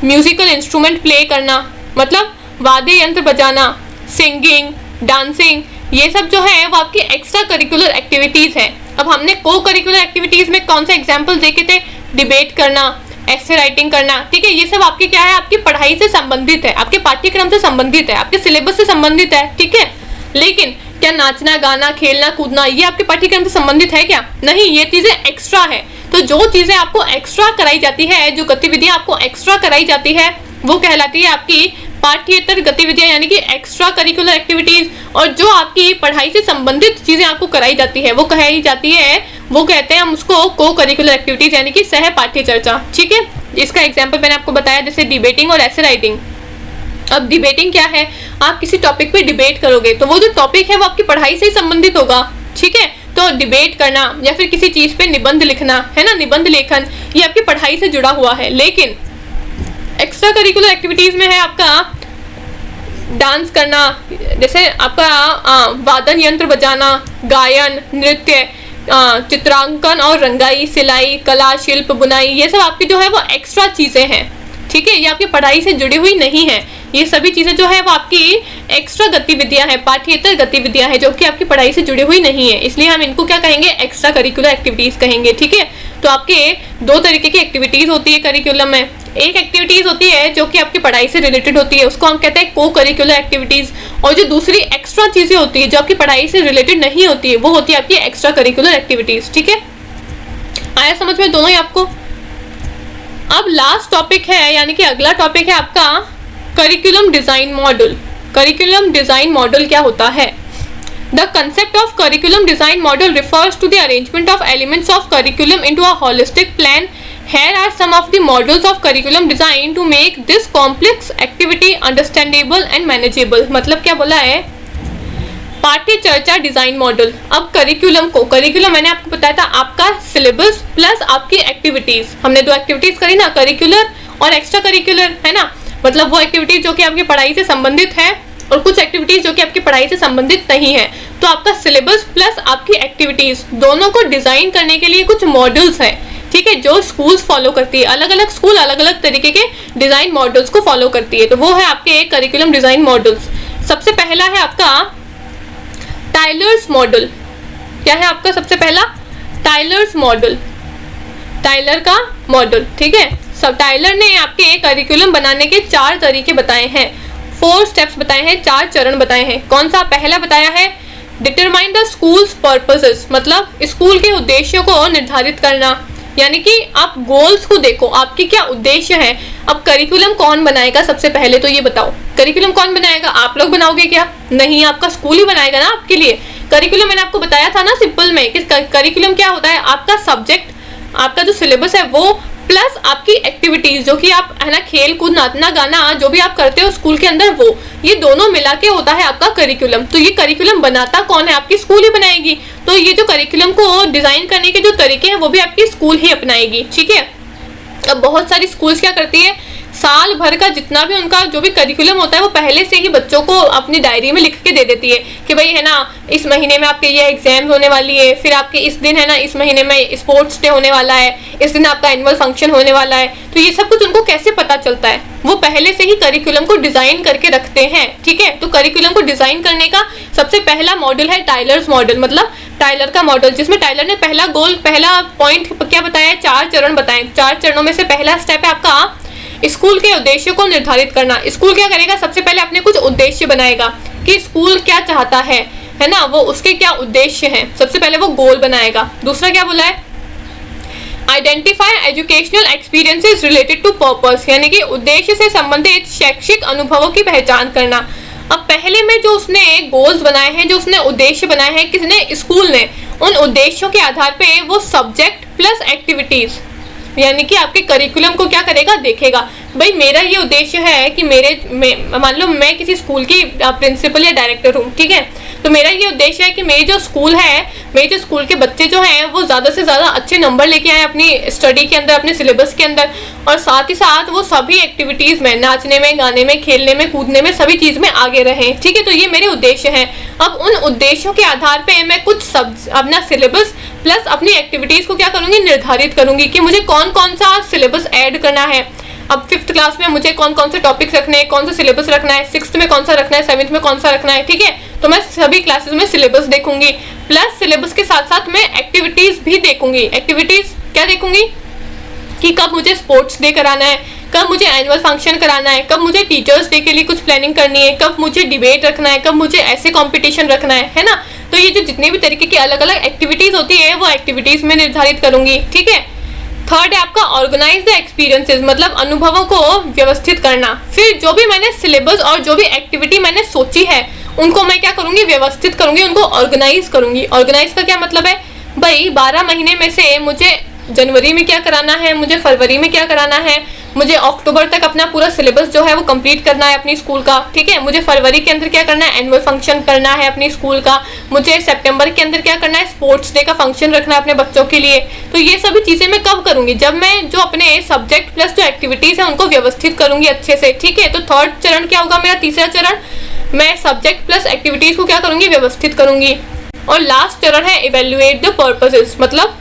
म्यूजिकल इंस्ट्रूमेंट प्ले करना, मतलब वाद्य यंत्र बजाना, सिंगिंग, डांसिंग, ये सब जो है वो आपकी एक्स्ट्रा करिकुलर एक्टिविटीज है। अब हमने को करिकुलर एक्टिविटीज में कौन सा एग्जाम्पल देखे थे, डिबेट करना, ऐसे राइटिंग करना, ठीक है, ये सब आपकी क्या है, आपकी पढ़ाई से संबंधित है, आपके पाठ्यक्रम से संबंधित है, आपके सिलेबस से संबंधित है, ठीक है। लेकिन क्या नाचना, गाना, खेलना, कूदना ये आपके पाठ्यक्रम से संबंधित है क्या? नहीं, ये चीजें एक्स्ट्रा है। तो जो चीजें आपको एक्स्ट्रा कराई जाती है, जो गतिविधियां आपको एक्स्ट्रा कराई जाती है, वो कहलाती है आपकी पाठ्येतर गतिविधियां, यानी कि एक्स्ट्रा करिकुलर एक्टिविटीज। और जो आपकी पढ़ाई से संबंधित चीजें आपको कराई जाती है, वो कही जाती है, वो कहते हैं हम उसको को करिकुलर एक्टिविटीज, यानी कि सह पाठ्य चर्चा, ठीक है। इसका एग्जाम्पल मैंने आपको बताया, जैसे डिबेटिंग और ऐसे राइटिंग। अब डिबेटिंग क्या है, आप किसी टॉपिक पे डिबेट करोगे तो वो जो टॉपिक है वो आपकी पढ़ाई से ही संबंधित होगा, ठीक है। तो डिबेट करना या फिर किसी चीज पे निबंध लिखना, है ना, निबंध लेखन, ये आपकी पढ़ाई से जुड़ा हुआ है। लेकिन एक्स्ट्रा करिकुलर एक्टिविटीज में है आपका डांस करना, जैसे आपका वादन यंत्र बजाना, गायन, नृत्य, चित्रांकन और रंगाई, सिलाई, कला, शिल्प, बुनाई, ये सब आपकी जो है वो एक्स्ट्रा चीजें हैं, ठीक है, ये आपकी पढ़ाई से जुड़ी हुई नहीं है। ये सभी चीजें जो है वो आपकी एक्स्ट्रा गतिविधियां हैं, पाठ्येतर गतिविधियां हैं, जो कि आपकी पढ़ाई से जुड़ी हुई नहीं है, इसलिए हम इनको क्या कहेंगे, एक्स्ट्रा करिकुलर एक्टिविटीज कहेंगे, ठीक है। तो आपके दो तरीके की एक्टिविटीज होती है करिकुलम में। एक एक्टिविटीज होती है जो कि आपकी पढ़ाई से रिलेटेड होती है, उसको हम कहते हैं को करिकुलर एक्टिविटीज। और जो दूसरी एक्स्ट्रा चीजें होती है जो आपकी पढ़ाई से रिलेटेड नहीं होती है, वो होती है आपकी एक्स्ट्रा करिकुलर एक्टिविटीज, ठीक है। आया समझ में दोनों ही आपको? अब लास्ट टॉपिक है, यानी कि अगला टॉपिक है आपका curriculum design model. Curriculum design model क्या होता है? The concept of curriculum design model refers to the arrangement of elements of curriculum into a holistic plan. Here are some of the models of curriculum design to make this complex activity understandable and manageable. मतलब क्या बोला है? पाठ्य चर्चा design model. अब curriculum को, curriculum मैंने आपको बताया था आपका सिलेबस प्लस आपकी एक्टिविटीज। हमने दो एक्टिविटीज करी ना, करिकुलर और एक्स्ट्रा करिकुलर, है ना, मतलब वो एक्टिविटीज जो कि आपकी पढ़ाई से संबंधित है और कुछ एक्टिविटीज जो कि आपकी पढ़ाई से संबंधित नहीं है। तो आपका सिलेबस प्लस आपकी एक्टिविटीज दोनों को डिजाइन करने के लिए कुछ मॉडल्स हैं, ठीक है, जो स्कूल्स फॉलो करती है। अलग अलग स्कूल अलग अलग तरीके के डिजाइन मॉडल्स को फॉलो करती है, तो वो है आपके करिकुलम डिजाइन मॉडल्स। सबसे पहला है आपका टाइलर्स मॉडल। क्या है आपका सबसे पहला? टाइलर्स मॉडल, टाइलर का मॉडल, ठीक है। सब टाइलर ने आपके करिकुलम बनाने के 4 तरीके बताए हैं, 4 स्टेप्स बताए हैं, 4 चरण बताए हैं। कौन सा? पहला बताया है डिटरमाइन द स्कूल्स पर्पसेस, मतलब स्कूल के उद्देश्यों को निर्धारित करना, यानी कि आप गोल्स को देखो, आपके क्या उद्देश्य है। अब करिकुलम कौन बनाएगा? सबसे पहले तो ये बताओ, करिकुलम कौन बनाएगा? आप लोग बनाओगे क्या? नहीं, आपका स्कूल ही बनाएगा ना आपके लिए। करिकुलम मैंने आपको बताया था ना सिंपल में कि करिकुलम क्या होता है, आपका सब्जेक्ट, आपका जो सिलेबस है वो प्लस आपकी एक्टिविटीज, जो कि आप, है ना, खेल कूद, नाचना गाना जो भी आप करते हो स्कूल के अंदर, वो ये दोनों मिला के होता है आपका करिकुलम। तो ये करिकुलम बनाता कौन है? आपकी स्कूल ही बनाएगी। तो ये जो करिकुलम को डिजाइन करने के जो तरीके हैं वो भी आपकी स्कूल ही अपनाएगी, ठीक है। अब बहुत सारी स्कूल्स क्या करती है, साल भर का जितना भी उनका जो भी करिकुलम होता है वो पहले से ही बच्चों को अपनी डायरी में लिख के दे देती है कि भाई है ना इस महीने में आपके ये एग्जाम्स होने वाली है, फिर आपके इस दिन है ना इस महीने में स्पोर्ट्स डे होने वाला है, इस दिन आपका एनुअल फंक्शन होने वाला है। तो ये सब कुछ उनको कैसे पता चलता है, वो पहले से ही करिकुलम को डिजाइन करके रखते हैं। ठीक है, तो करिकुलम को डिजाइन करने का सबसे पहला मॉडल है टाइलर्स मॉडल, मतलब टाइलर का मॉडल, जिसमें टाइलर ने पहला पॉइंट क्या बताया है, 4 चरण बताए। 4 चरणों में से पहला स्टेप है आपका स्कूल के उद्देश्य को निर्धारित करना। स्कूल क्या करेगा, सबसे पहले अपने कुछ उद्देश्य बनाएगा कि स्कूल क्या चाहता है ना, वो उसके क्या उद्देश्य हैं, सबसे पहले वो गोल बनाएगा। दूसरा क्या बोला है, identify educational experiences related to purpose, यानी कि उद्देश्य से संबंधित शैक्षिक अनुभवों की पहचान करना। अब पहले में जो उसने गोल्स बनाए हैं, जो उसने उद्देश्य बनाए हैं, किसने, स्कूल ने, उन उद्देश्यों के आधार पे वो सब्जेक्ट प्लस एक्टिविटीज, यानी कि आपके करिकुलम को क्या करेगा, देखेगा। भाई मेरा ये उद्देश्य है कि मान लो मैं किसी स्कूल की प्रिंसिपल या डायरेक्टर हूँ, ठीक है, तो मेरा ये उद्देश्य है कि मेरी जो स्कूल है, मेरे जो स्कूल के बच्चे जो हैं वो ज़्यादा से ज़्यादा अच्छे नंबर लेके आए अपनी स्टडी के अंदर, अपने सिलेबस के अंदर, और साथ ही साथ वो सभी एक्टिविटीज़ में, नाचने में, गाने में, खेलने में, कूदने में, सभी चीज़ में आगे रहें। ठीक है, तो ये मेरे उद्देश्य हैं। अब उन उद्देश्यों के आधार पर मैं कुछ अपना सिलेबस प्लस अपनी एक्टिविटीज़ को क्या करूँगी, निर्धारित करूँगी कि मुझे कौन कौन सा सिलेबस ऐड करना है। अब 5th क्लास में मुझे कौन कौन से टॉपिक्स रखने हैं, कौन सा सिलेबस रखना है, 6th में कौन सा रखना है, 7th में कौन सा रखना है। ठीक है, तो मैं सभी क्लासेस में सिलेबस देखूंगी, प्लस सिलेबस के साथ साथ मैं एक्टिविटीज भी देखूंगी। एक्टिविटीज क्या देखूंगी कि कब मुझे स्पोर्ट्स डे कराना है, कब मुझे एनुअल फंक्शन कराना है, कब मुझे टीचर्स डे के लिए कुछ प्लानिंग करनी है, कब मुझे डिबेट रखना है, कब मुझे ऐसे कंपटीशन रखना है ना। तो ये जो जितने भी तरीके की अलग अलग एक्टिविटीज होती है वो एक्टिविटीज में निर्धारित करूंगी। ठीक है, थर्ड है आपका ऑर्गेनाइज द एक्सपीरियंसेस, मतलब अनुभवों को व्यवस्थित करना। फिर जो भी मैंने सिलेबस और जो भी एक्टिविटी मैंने सोची है उनको मैं क्या करूंगी, व्यवस्थित करूंगी, उनको ऑर्गेनाइज करूंगी। ऑर्गेनाइज का क्या मतलब है, भाई 12 महीने में से मुझे जनवरी में क्या कराना है, मुझे फरवरी में क्या कराना है, मुझे अक्टूबर तक अपना पूरा सिलेबस जो है वो कंप्लीट करना है अपनी स्कूल का। ठीक है, मुझे फरवरी के अंदर क्या करना है, एनुअल फंक्शन करना है अपनी स्कूल का, मुझे सितंबर के अंदर क्या करना है, स्पोर्ट्स डे का फंक्शन रखना है अपने बच्चों के लिए। तो ये सभी चीजें मैं कब करूंगी, जब मैं जो अपने सब्जेक्ट प्लस जो एक्टिविटीज है उनको व्यवस्थित करूंगी अच्छे से। ठीक है, तो थर्ड चरण क्या होगा मेरा, तीसरा चरण, मैं सब्जेक्ट प्लस एक्टिविटीज को क्या करूंगी, व्यवस्थित करूंगी। और लास्ट चरण है इवेल्युएट द पर्पसेस, मतलब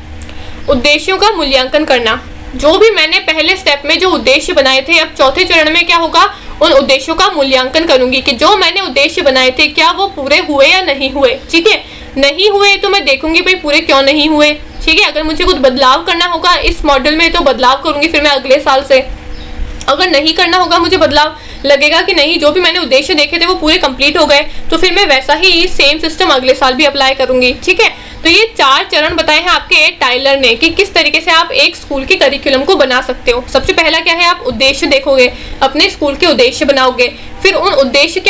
उद्देश्यों का मूल्यांकन करना। जो भी मैंने पहले स्टेप में जो उद्देश्य बनाए थे, अब चौथे चरण में क्या होगा, उन उद्देश्यों का मूल्यांकन करूंगी कि जो मैंने उद्देश्य बनाए थे क्या वो पूरे हुए या नहीं हुए। ठीक है, नहीं हुए तो मैं देखूंगी भाई पूरे क्यों नहीं हुए। ठीक है, अगर मुझे कुछ बदलाव करना होगा इस मॉडल में तो बदलाव करूंगी फिर मैं अगले साल से। अगर नहीं करना होगा, मुझे बदलाव लगेगा कि नहीं जो भी मैंने उद्देश्य देखे थे वो पूरे कंप्लीट हो गए, तो फिर मैं वैसा ही सेम सिस्टम अगले साल भी अप्लाई करूंगी। ठीक है, तो ये 4 चरण बताए हैं आपके टाइलर ने कि किस तरीके से आप एक स्कूल के करिकुलम को बना सकते हो। सबसे पहला क्या है, आप उद्देश्य देखोगे, अपने स्कूल के उद्देश्य बनाओगे, फिर उन उद्देश्य के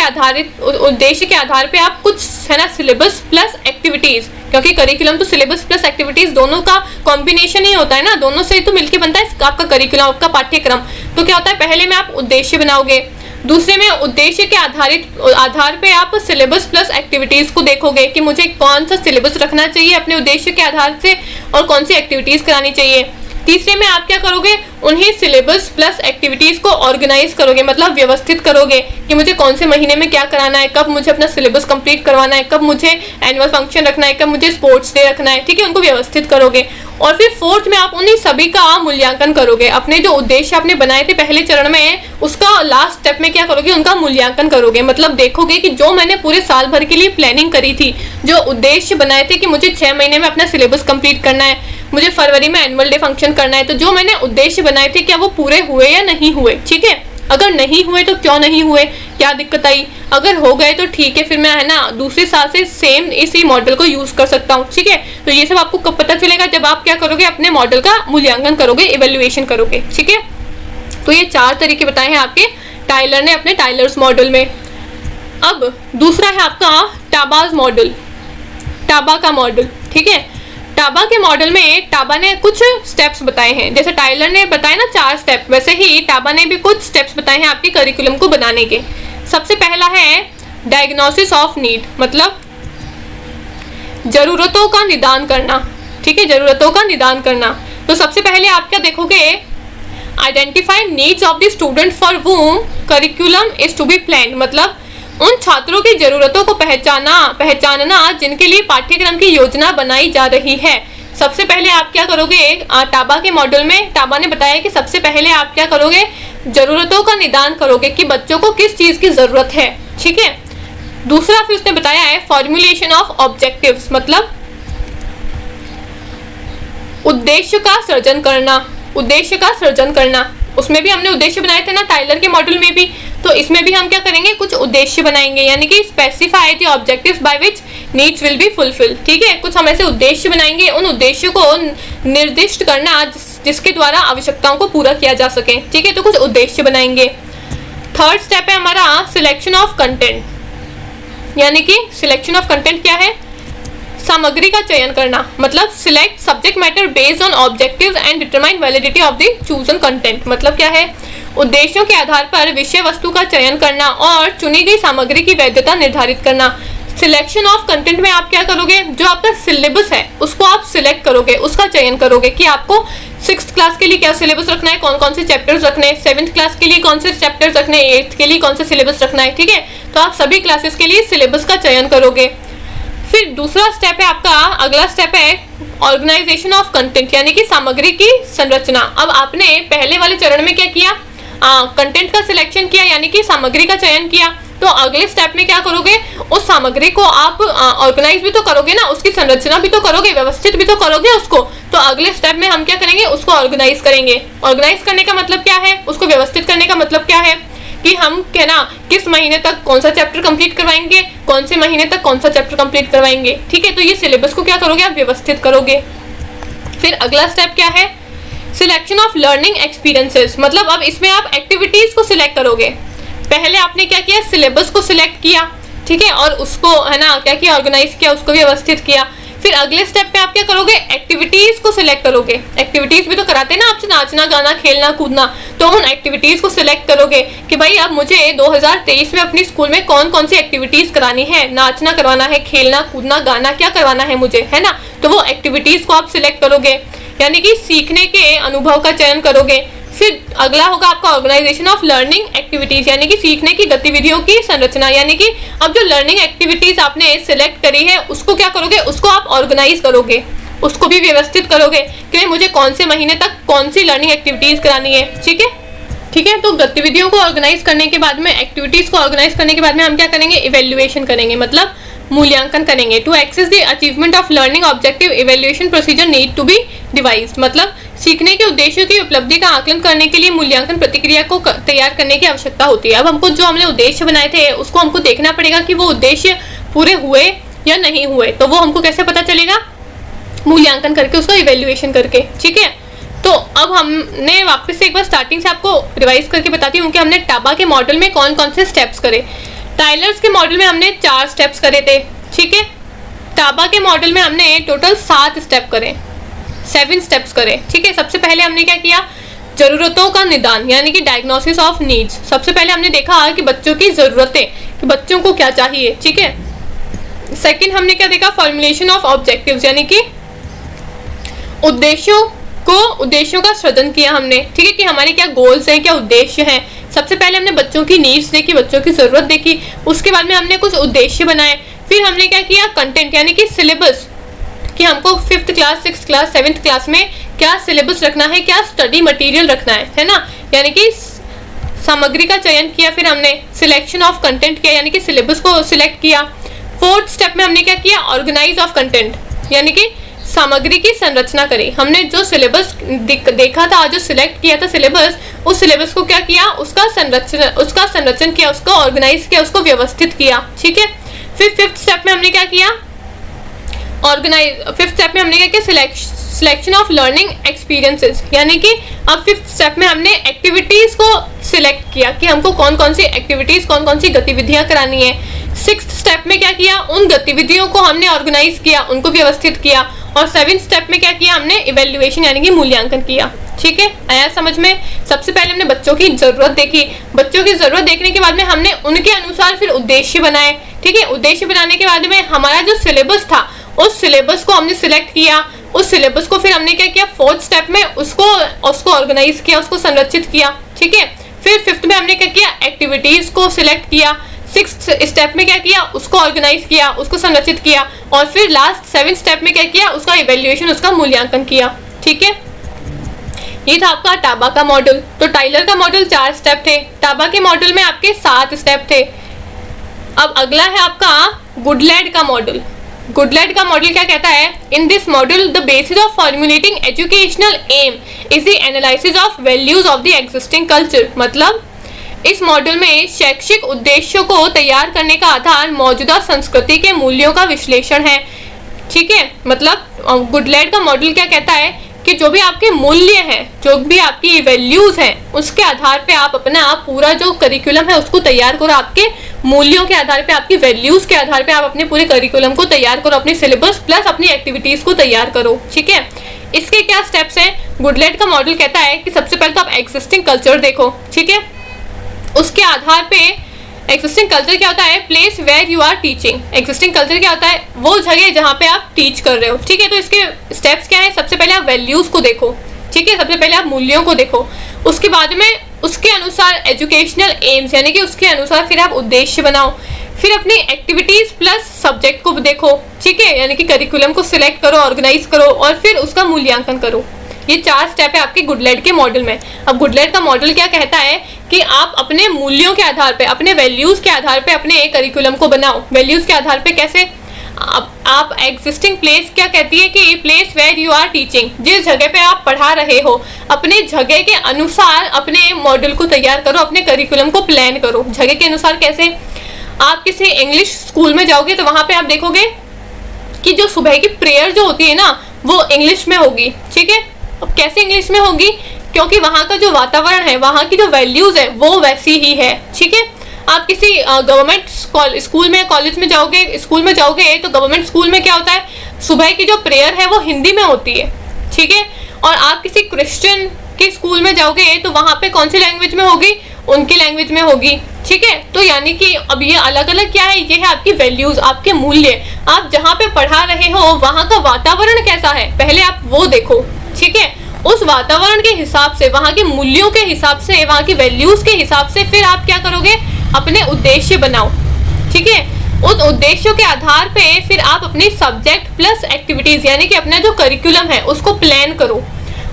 आधार पे आप कुछ है ना सिलेबस प्लस एक्टिविटीज, क्योंकि करिकुलम तो सिलेबस प्लस एक्टिविटीज दोनों का कॉम्बिनेशन ही होता है ना, दोनों से तो मिलकर बनता है आपका करिकुलम, आपका पाठ्यक्रम। तो क्या होता है, पहले में आप उद्देश्य बनाओगे, दूसरे में उद्देश्य के आधार पे आप सिलेबस प्लस एक्टिविटीज को देखोगे कि मुझे कौन सा सिलेबस रखना चाहिए अपने उद्देश्य के आधार से और कौन सी एक्टिविटीज करानी चाहिए। तीसरे में आप क्या करोगे, उन्हीं सिलेबस प्लस एक्टिविटीज को ऑर्गेनाइज करोगे, मतलब व्यवस्थित करोगे कि मुझे कौन से महीने में क्या कराना है, कब मुझे अपना सिलेबस कंप्लीट करवाना है, कब मुझे एनुअल फंक्शन रखना है, कब मुझे स्पोर्ट्स डे रखना है। ठीक है, उनको व्यवस्थित करोगे। और फिर फोर्थ में आप उन्हीं सभी का मूल्यांकन करोगे, अपने जो उद्देश्य आपने बनाए थे पहले चरण में उसका लास्ट स्टेप में क्या करोगे, उनका मूल्यांकन करोगे, मतलब देखोगे कि जो मैंने पूरे साल भर के लिए प्लानिंग करी थी, जो उद्देश्य बनाए थे कि मुझे 6 महीने में अपना सिलेबस कंप्लीट करना है, मुझे फरवरी में एनुअल डे फंक्शन करना है, तो जो मैंने उद्देश्य बनाए थे क्या वो पूरे हुए या नहीं हुए। ठीक है, अगर नहीं हुए तो क्यों नहीं हुए, क्या दिक्कत आई, अगर हो गए तो ठीक है, फिर मैं है ना दूसरे साल से सेम इसी मॉडल को यूज कर सकता हूँ। ठीक है, तो ये सब आपको कब पता चलेगा, जब आप क्या करोगे, अपने मॉडल का मूल्यांकन करोगे, इवेल्युएशन करोगे। ठीक है, तो ये 4 तरीके बताए हैं आपके टाइलर ने अपने टाइलर्स मॉडल में। अब दूसरा है आपका टाबाज मॉडल, टाबा का मॉडल। ठीक है, टाबा के मॉडल में टाबा ने कुछ स्टेप्स बताए हैं, जैसे टाइलर ने बताया ना 4 स्टेप, वैसे ही टाबा ने भी कुछ स्टेप्स बताए हैं आपके करिकुलम को बनाने के। सबसे पहला है डायग्नोसिस ऑफ नीड, मतलब जरूरतों का निदान करना। ठीक है, जरूरतों का निदान करना। तो सबसे पहले आप क्या देखोगे, identify needs of the student for whom curriculum is to be plan, मतलब उन छात्रों की जरूरतों को पहचानना जिनके लिए पाठ्यक्रम की योजना बनाई जा रही है। सबसे पहले आप क्या करोगे, टाबा के मॉड्यूल में टाबा ने बताया कि सबसे पहले आप क्या करोगे, जरूरतों का निदान करोगे कि बच्चों को किस चीज की जरूरत है, ठीक है। दूसरा फिर उसने बताया है फॉर्मुलेशन ऑफ ऑब्जेक्टिव्स, मतलब उद्देश्य का सृजन करना। उसमें भी हमने उद्देश्य बनाए थे ना टाइलर के मॉड्यूल में भी, तो इसमें भी हम क्या करेंगे, कुछ उद्देश्य बनाएंगे, यानी कि specify the objectives by which needs will be fulfil, ठीक है। कुछ हम ऐसे उद्देश्य बनाएंगे, उन उद्देश्यों को निर्दिष्ट करना जिसके द्वारा आवश्यकताओं को पूरा किया जा सके, ठीक है। तो कुछ उद्देश्य बनाएंगे। थर्ड स्टेप है हमारा सिलेक्शन ऑफ कंटेंट, यानी कि सिलेक्शन ऑफ कंटेंट क्या है, सामग्री का चयन करना, मतलब select subject matter based on objectives and determine validity of the chosen content, मतलब क्या है, उद्देश्यों के आधार पर विषय वस्तु का चयन करना और चुनी गई सामग्री की वैधता निर्धारित करना। सिलेक्शन ऑफ कंटेंट में आप क्या करोगे, जो आपका सिलेबस है उसको आप सिलेक्ट करोगे, उसका चयन करोगे कि आपको 6th क्लास के लिए क्या सिलेबस रखना है, कौन कौन से चैप्टर्स रखने हैं, 7th क्लास के लिए कौन से चैप्टर्स रखने हैं, 8th के लिए कौन सा सिलेबस रखना है, ठीक है। तो आप सभी क्लासेस के लिए सिलेबस का चयन करोगे। फिर दूसरा स्टेप है आपका, अगला स्टेप है ऑर्गेनाइजेशन ऑफ कंटेंट, यानी कि सामग्री की संरचना। अब आपने पहले वाले चरण में क्या किया, कंटेंट का सिलेक्शन किया, यानी कि सामग्री का चयन किया। तो अगले स्टेप में क्या करोगे, उस सामग्री को आप ऑर्गेनाइज भी तो करोगे ना, उसकी संरचना भी तो करोगे, व्यवस्थित भी तो करोगे उसको। तो अगले स्टेप में हम क्या करेंगे, उसको ऑर्गेनाइज करेंगे। ऑर्गेनाइज करने का मतलब क्या है, उसको व्यवस्थित करने का मतलब क्या है कि हम क्या ना किस महीने तक कौन सा चैप्टर कंप्लीट करवाएंगे, कौन से महीने तक कौन सा चैप्टर कंप्लीट करवाएंगे, ठीक है। तो ये सिलेबस को क्या करोगे, आप व्यवस्थित करोगे। फिर अगला स्टेप क्या है, सिलेक्शन ऑफ लर्निंग एक्सपीरियंसेस, मतलब अब इसमें आप एक्टिविटीज को सिलेक्ट करोगे। पहले आपने क्या किया, सिलेबस को सिलेक्ट किया, ठीक है, और उसको है ना क्या किया, ऑर्गेनाइज किया, उसको व्यवस्थित किया। फिर अगले स्टेप पे आप क्या करोगे, एक्टिविटीज को सिलेक्ट करोगे। एक्टिविटीज भी तो कराते हैं ना आपसे, नाचना गाना खेलना कूदना, तो उन एक्टिविटीज को सिलेक्ट करोगे कि भाई अब मुझे 2023 में अपनी स्कूल में कौन कौन सी एक्टिविटीज करानी है, नाचना करवाना है, खेलना कूदना गाना क्या करवाना है मुझे, है ना। तो वो एक्टिविटीज को आप सिलेक्ट करोगे, यानी कि सीखने के अनुभव का चयन करोगे। फिर अगला होगा आपका ऑर्गेनाइजेशन ऑफ लर्निंग एक्टिविटीज, यानी कि सीखने की गतिविधियों की संरचना, यानी कि अब जो लर्निंग एक्टिविटीज आपने सिलेक्ट करी है उसको क्या करोगे, उसको आप ऑर्गेनाइज करोगे, उसको भी व्यवस्थित करोगे कि मुझे कौन से महीने तक कौन सी लर्निंग एक्टिविटीज करानी है, ठीक है। ठीक है, तो गतिविधियों को ऑर्गेनाइज करने के बाद में, एक्टिविटीज को ऑर्गेनाइज करने के बाद में हम क्या करेंगे, इवेल्युएशन करेंगे, मतलब मूल्यांकन करेंगे। To assess the achievement of learning objective evaluation procedure need to be devised, मतलब सीखने के उद्देश्यों की उपलब्धि का आकलन करने के लिए मूल्यांकन प्रक्रिया को तैयार करने की आवश्यकता होती है। अब हमको जो हमने उद्देश्य बनाए थे उसको हमको देखना पड़ेगा कि वो उद्देश्य पूरे हुए या नहीं हुए। तो वो हमको कैसे पता चलेगा, मूल्यांकन करके, उसका इवेल्युएशन करके, ठीक है। तो अब हमने वापस से एक बार स्टार्टिंग से आपको रिवाइज करके बताती हूँ कि हमने टाबा के मॉडल में कौन कौन से स्टेप्स करे। टाइलर्स के मॉडल में हमने 4 स्टेप्स करे थे, ठीक है। टाबा के मॉडल में हमने टोटल 7 स्टेप करे, 7 स्टेप्स करे, ठीक है। सबसे पहले हमने क्या किया, जरूरतों का निदान, यानी कि डायग्नोसिस ऑफ नीड्स। सबसे पहले हमने देखा कि बच्चों की जरूरतें, कि बच्चों को क्या चाहिए, ठीक है। सेकंड हमने क्या देखा, फॉर्मुलेशन ऑफ ऑब्जेक्टिव्स, यानी कि उद्देश्यों का सृजन किया हमने, ठीक है, कि हमारे क्या गोल्स हैं, क्या उद्देश्य हैं। सबसे पहले हमने बच्चों की नीड्स देखी, बच्चों की जरूरत देखी, उसके बाद में हमने कुछ उद्देश्य बनाए। फिर हमने क्या किया, कंटेंट, यानी कि सिलेबस, कि हमको 5th class, 6th class, 7th class में क्या सिलेबस रखना है, क्या स्टडी मटेरियल रखना है ना, यानी कि सामग्री का चयन किया। फिर हमने सिलेक्शन ऑफ कंटेंट किया, यानी कि सिलेबस को सिलेक्ट किया। 4th स्टेप में हमने क्या किया, ऑर्गेनाइज ऑफ कंटेंट, यानी कि सामग्री की संरचना करी। हमने जो सिलेबस देखा था, जो सिलेक्ट किया था सिलेबस, उस सिलेबस को क्या किया, उसका संरचन किया, उसको ऑर्गेनाइज किया, उसको व्यवस्थित किया, ठीक है। फिर 5th स्टेप में हमने क्या किया, 5th स्टेप में हमने क्या किया, सिलेक्शन ऑफ लर्निंग एक्सपीरियंसेस, यानी कि अब 5th स्टेप में हमने एक्टिविटीज को सिलेक्ट किया कि हमको कौन कौन सी एक्टिविटीज, कौन कौन सी गतिविधियां करानी है। 6th स्टेप में क्या किया, उन गतिविधियों को हमने ऑर्गेनाइज किया, उनको व्यवस्थित किया। और 7th स्टेप में क्या किया, हमने इवेल्युएशन, यानी कि मूल्यांकन किया, ठीक है। आया समझ में। सबसे पहले हमने बच्चों की जरूरत देखी, बच्चों की जरूरत देखने के बाद में हमने उनके अनुसार फिर उद्देश्य बनाए, ठीक है। उद्देश्य बनाने के बाद में हमारा जो सिलेबस था, उस सिलेबस को हमने सिलेक्ट किया, उस सिलेबस को फिर हमने क्या किया, फोर्थ स्टेप में उसको ऑर्गेनाइज किया, उसको संरचित किया, ठीक है। फिर फिफ्थ में हमने क्या किया, एक्टिविटीज को सिलेक्ट किया। सिक्स्थ स्टेप में क्या किया, उसको ऑर्गेनाइज किया, उसको संरचित किया। और फिर लास्ट सेवेंथ स्टेप में क्या किया, उसका इवेल्युएशन, उसका मूल्यांकन किया, ठीक है। ये था आपका टाबा का मॉडल। तो टाइलर का मॉडल 4 स्टेप थे, टाबा के मॉडल में आपके 7 स्टेप थे। अब अगला है आपका गुडलैंड का मॉडल। गुडलैंड का मॉडल क्या कहता है, in this model the basis of formulating educational aim is the analysis of values of the existing culture. मतलब इस मॉडल में शैक्षिक उद्देश्यों को तैयार करने का आधार मौजूदा संस्कृति के मूल्यों का विश्लेषण है, ठीक है। मतलब गुडलैंड का मॉडल क्या कहता है कि जो भी आपके मूल्य हैं, जो भी आपकी वैल्यूज हैं, उसके आधार पे आप अपना पूरा जो करिकुलम है उसको तैयार करो। आपके मूल्यों के आधार पे, आपकी वैल्यूज के आधार पे आप अपने पूरे करिकुलम को तैयार करो, अपनी सिलेबस प्लस अपनी एक्टिविटीज को तैयार करो, ठीक है। इसके क्या स्टेप्स हैं, गुडलैंड का मॉडल कहता है कि सबसे पहले तो आप एग्जिस्टिंग कल्चर देखो, ठीक है। उसके आधार पे एग्जिस्टिंग कल्चर क्या होता है, place where you are teaching. Existing culture क्या होता है, वो जगह जहाँ पे आप टीच कर रहे हो, ठीक है। तो इसके स्टेप्स क्या है, सबसे पहले आप वैल्यूज को देखो, ठीक है। सबसे पहले आप मूल्यों को देखो, उसके बाद में उसके अनुसार एजुकेशनल एम्स यानी कि उसके अनुसार फिर आप उद्देश्य बनाओ। फिर अपनी एक्टिविटीज प्लस सब्जेक्ट को देखो, ठीक है, यानी कि करिकुलम को सिलेक्ट करो, ऑर्गेनाइज करो और फिर उसका मूल्यांकन करो। ये 4 स्टेप है आपके गुडलैंड के मॉडल में। अब गुडलैंड का मॉडल क्या कहता है कि आप अपने मूल्यों के आधार पे, अपने वैल्यूज के आधार पे अपने करिकुलम को बनाओ। वैल्यूज के आधार पे कैसे, आप एग्जिस्टिंग प्लेस क्या कहती है कि place where you are teaching, जिस जगह पे आप पढ़ा रहे हो अपने जगह के अनुसार अपने मॉडल को तैयार करो, अपने करिकुलम को प्लान करो। जगह के अनुसार कैसे, आप किसी इंग्लिश स्कूल में जाओगे तो वहां पे आप देखोगे कि जो सुबह की प्रेयर जो होती है ना वो इंग्लिश में होगी, ठीक है। अब कैसे इंग्लिश में होगी, क्योंकि वहाँ का जो वातावरण है, वहाँ की जो वैल्यूज है वो वैसी ही है, ठीक है। आप किसी गवर्नमेंट स्कूल में, कॉलेज में जाओगे, स्कूल में जाओगे तो गवर्नमेंट स्कूल में क्या होता है, सुबह की जो प्रेयर है वो हिंदी में होती है, ठीक है। और आप किसी क्रिश्चियन के स्कूल में जाओगे तो वहाँ पे कौन सी लैंग्वेज में होगी, उनकी लैंग्वेज में होगी, ठीक है। तो यानी कि अब ये अलग अलग क्या है, ये है आपकी वैल्यूज, आपके मूल्य। आप जहाँ पे पढ़ा रहे हो वहाँ का वातावरण कैसा है, पहले आप वो देखो, ठीक है। उस वातावरण के हिसाब से, वहाँ के मूल्यों के हिसाब से, वहाँ की वैल्यूज के हिसाब से फिर आप क्या करोगे, अपने उद्देश्य बनाओ, ठीक है। उस उद्देश्यों के आधार पे फिर आप अपनी सब्जेक्ट प्लस एक्टिविटीज यानी कि अपना जो करिकुलम है उसको प्लान करो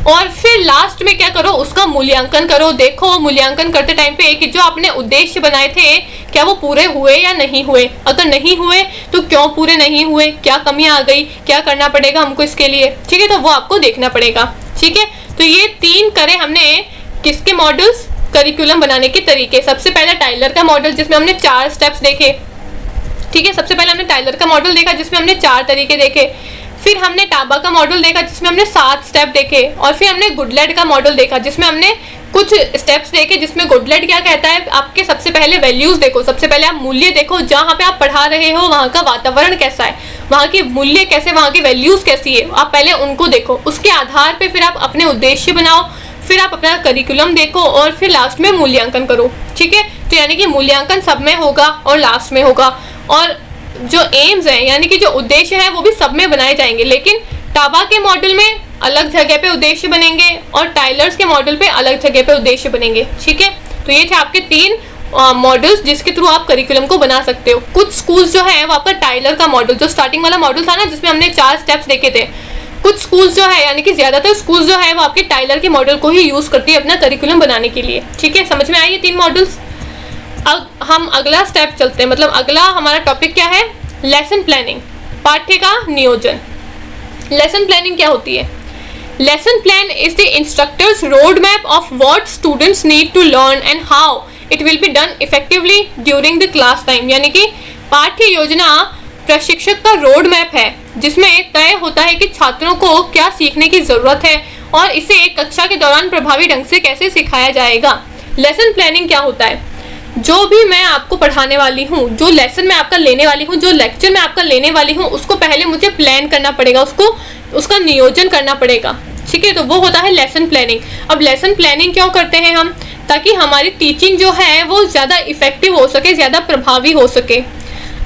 और फिर लास्ट में क्या करो, उसका मूल्यांकन करो। देखो मूल्यांकन करते टाइम पे कि जो आपने उद्देश्य बनाए थे क्या वो पूरे हुए या नहीं हुए। अगर नहीं हुए तो क्यों पूरे नहीं हुए, क्या कमियां आ गई, क्या करना पड़ेगा हमको इसके लिए, ठीक है। तो वो आपको देखना पड़ेगा, ठीक है। तो ये 3 करे हमने किसके मॉडल्स, करिकुलम बनाने के तरीके। सबसे पहले टाइलर का मॉडल जिसमें हमने 4 स्टेप्स देखे, ठीक है। सबसे पहले हमने टाइलर का मॉडल देखा जिसमें हमने 4 तरीके देखे। फिर हमने टाबा का मॉडल देखा जिसमें हमने 7 स्टेप देखे। और फिर हमने गुडलैंड का मॉडल देखा जिसमें हमने कुछ स्टेप्स देखे, जिसमें गुडलैंड क्या कहता है, आपके सबसे पहले वैल्यूज देखो, सबसे पहले आप मूल्य देखो, जहाँ पे आप पढ़ा रहे हो वहाँ का वातावरण कैसा है, वहाँ के मूल्य कैसे, वहाँ की वैल्यूज कैसी है, आप पहले उनको देखो। उसके आधार पे फिर आप अपने उद्देश्य बनाओ, फिर आप अपना करिकुलम देखो और फिर लास्ट में मूल्यांकन करो, ठीक है। तो यानी कि मूल्यांकन सब में होगा और लास्ट में होगा। और जो एम्स है यानी कि जो उद्देश्य है वो भी सब में बनाए जाएंगे, लेकिन टाबा के मॉडल में अलग जगह पे उद्देश्य बनेंगे और टाइलर्स के मॉडल पे अलग जगह पे उद्देश्य बनेंगे, ठीक है। तो ये थे आपके 3 मॉडल्स जिसके थ्रू आप करिकुलम को बना सकते हो। कुछ स्कूल्स जो है वो आपका टाइलर का मॉडल, जो स्टार्टिंग वाला मॉडल था ना जिसमें हमने 4 स्टेप्स देखे थे, कुछ स्कूल्स जो है यानी कि ज्यादातर स्कूल्स जो है वो आपके टाइलर के मॉडल को ही यूज करती है अपना करिकुलम बनाने के लिए, ठीक है। समझ में आई ये 3 मॉडल्स। अब हम अगला स्टेप चलते हैं, मतलब अगला हमारा टॉपिक क्या है, लेसन प्लानिंग, पाठ्य का नियोजन। लेसन प्लानिंग क्या होती है, lesson plan is the instructor's road map of what students need to learn and how it will be done effectively during the class time. यानी कि पाठ्य योजना प्रशिक्षक का रोड मैप है जिसमें तय होता है कि छात्रों को क्या सीखने की जरूरत है और इसे कक्षा के दौरान प्रभावी ढंग से कैसे सिखाया जाएगा। लेसन प्लानिंग क्या होता है, जो भी मैं आपको पढ़ाने वाली हूँ, जो लेसन मैं आपका लेने वाली हूँ, जो लेक्चर मैं आपका लेने वाली हूँ, उसको पहले मुझे प्लान करना पड़ेगा, उसका नियोजन करना पड़ेगा, ठीक है। तो वो होता है लेसन प्लानिंग। अब लेसन प्लानिंग क्यों करते हैं हम, ताकि हमारी टीचिंग जो है वो ज़्यादा इफेक्टिव हो सके, ज़्यादा प्रभावी हो सके।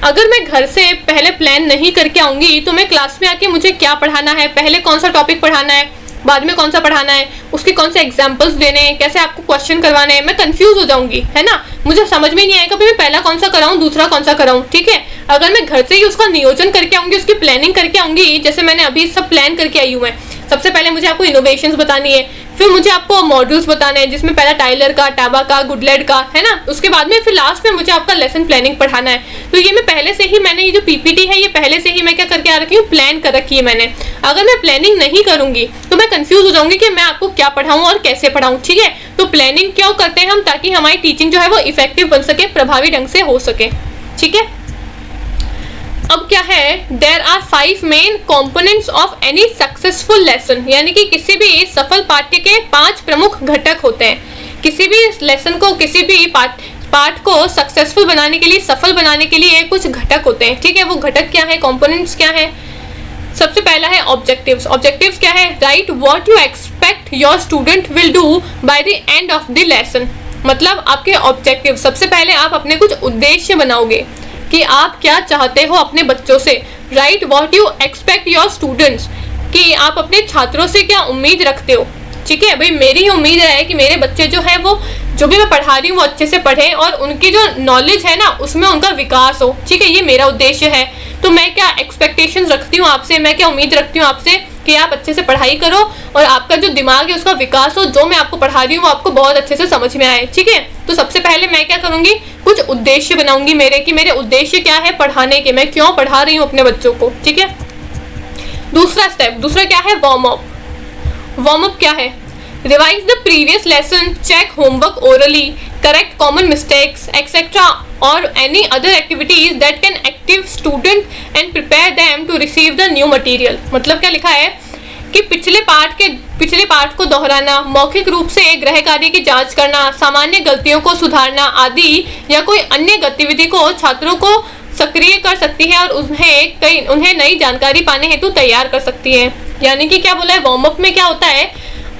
अगर मैं घर से पहले प्लान नहीं करके आऊंगी तो मैं क्लास में आके मुझे क्या पढ़ाना है, पहले कौन सा टॉपिक पढ़ाना है, बाद में कौन सा पढ़ाना है, उसके कौन से एग्जाम्पल्स देने हैं, कैसे आपको क्वेश्चन करवाने हैं, मैं कंफ्यूज हो जाऊंगी, है ना। मुझे समझ में नहीं आएगा मैं पहला कौन सा कराऊं, दूसरा कौन सा कराऊं, ठीक है। अगर मैं घर से ही उसका नियोजन करके आऊंगी, उसकी प्लानिंग करके आऊंगी, जैसे मैंने अभी सब प्लान करके आई हूँ मैं, सबसे पहले मुझे आपको इनोवेशंस बतानी है, फिर मुझे आपको मॉड्यूल्स बताने हैं जिसमें पहला टाइलर का, टाबा का, गुडलेट का, है ना। उसके बाद में फिर लास्ट में मुझे आपका लेसन प्लानिंग पढ़ाना है। तो ये मैं पहले से ही, मैंने ये जो पीपीटी है ये पहले से ही मैं क्या करके आ रखी हूँ, प्लान कर रखी है मैंने। अगर मैं प्लानिंग नहीं करूंगी तो मैं कंफ्यूज हो जाऊंगी कि मैं आपको क्या पढ़ाऊं और कैसे पढ़ाऊं, ठीक है। तो प्लानिंग क्यों करते हैं हम, ताकि हमारी टीचिंग जो है वो इफेक्टिव बन सके, प्रभावी ढंग से हो सके, ठीक है। अब क्या है, there are 5 main components of any successful lesson, यानी कि किसी भी सफल पाठ्य के 5 प्रमुख घटक होते हैं। किसी भी लेसन को, किसी भी पाठ को सक्सेसफुल बनाने के लिए, सफल बनाने के लिए कुछ घटक होते हैं, ठीक है। वो घटक क्या है, कंपोनेंट्स क्या है। सबसे पहला है ऑब्जेक्टिव्स। ऑब्जेक्टिव्स क्या है, right what you expect your student will do by the end of the lesson. मतलब आपके ऑब्जेक्टिव, सबसे पहले आप अपने कुछ उद्देश्य बनाओगे कि आप क्या चाहते हो अपने बच्चों से। Right what you expect your students, कि आप अपने छात्रों से क्या उम्मीद रखते हो, ठीक है। भाई मेरी उम्मीद है कि मेरे बच्चे जो है वो, जो भी मैं पढ़ा रही हूँ वो अच्छे से पढ़े और उनकी जो नॉलेज है ना उसमें उनका विकास हो, ठीक है। ये मेरा उद्देश्य है। तो मैं क्या एक्सपेक्टेशंस रखती हूँ आपसे, मैं क्या उम्मीद रखती हूँ आपसे कि आप अच्छे से पढ़ाई करो और आपका जो दिमाग है उसका विकास हो, जो मैं आपको पढ़ा रही हूँ वो आपको बहुत अच्छे से समझ में आए, ठीक है। तो सबसे पहले मैं क्या करूंगी, कुछ उद्देश्य बनाऊंगी मेरे, कि मेरे उद्देश्य क्या है पढ़ाने के, मैं क्यों पढ़ा रही हूँ अपने बच्चों को, ठीक है। दूसरा स्टेप, दूसरा क्या है, वार्म अप। वार्म अप क्या है, revise the previous lesson, check homework orally, correct common mistakes etcetera और any other activities that can active student and prepare them to receive the new material. मतलब क्या लिखा है कि पिछले पाठ को दोहराना, मौखिक रूप से गृह कार्य की जांच करना, सामान्य गलतियों को सुधारना आदि या कोई अन्य गतिविधि को छात्रों को सक्रिय कर सकती है और उन्हें नई जानकारी पाने हेतु तैयार कर सकती है। यानी कि क्या बोला है, वार्म अप में क्या होता है,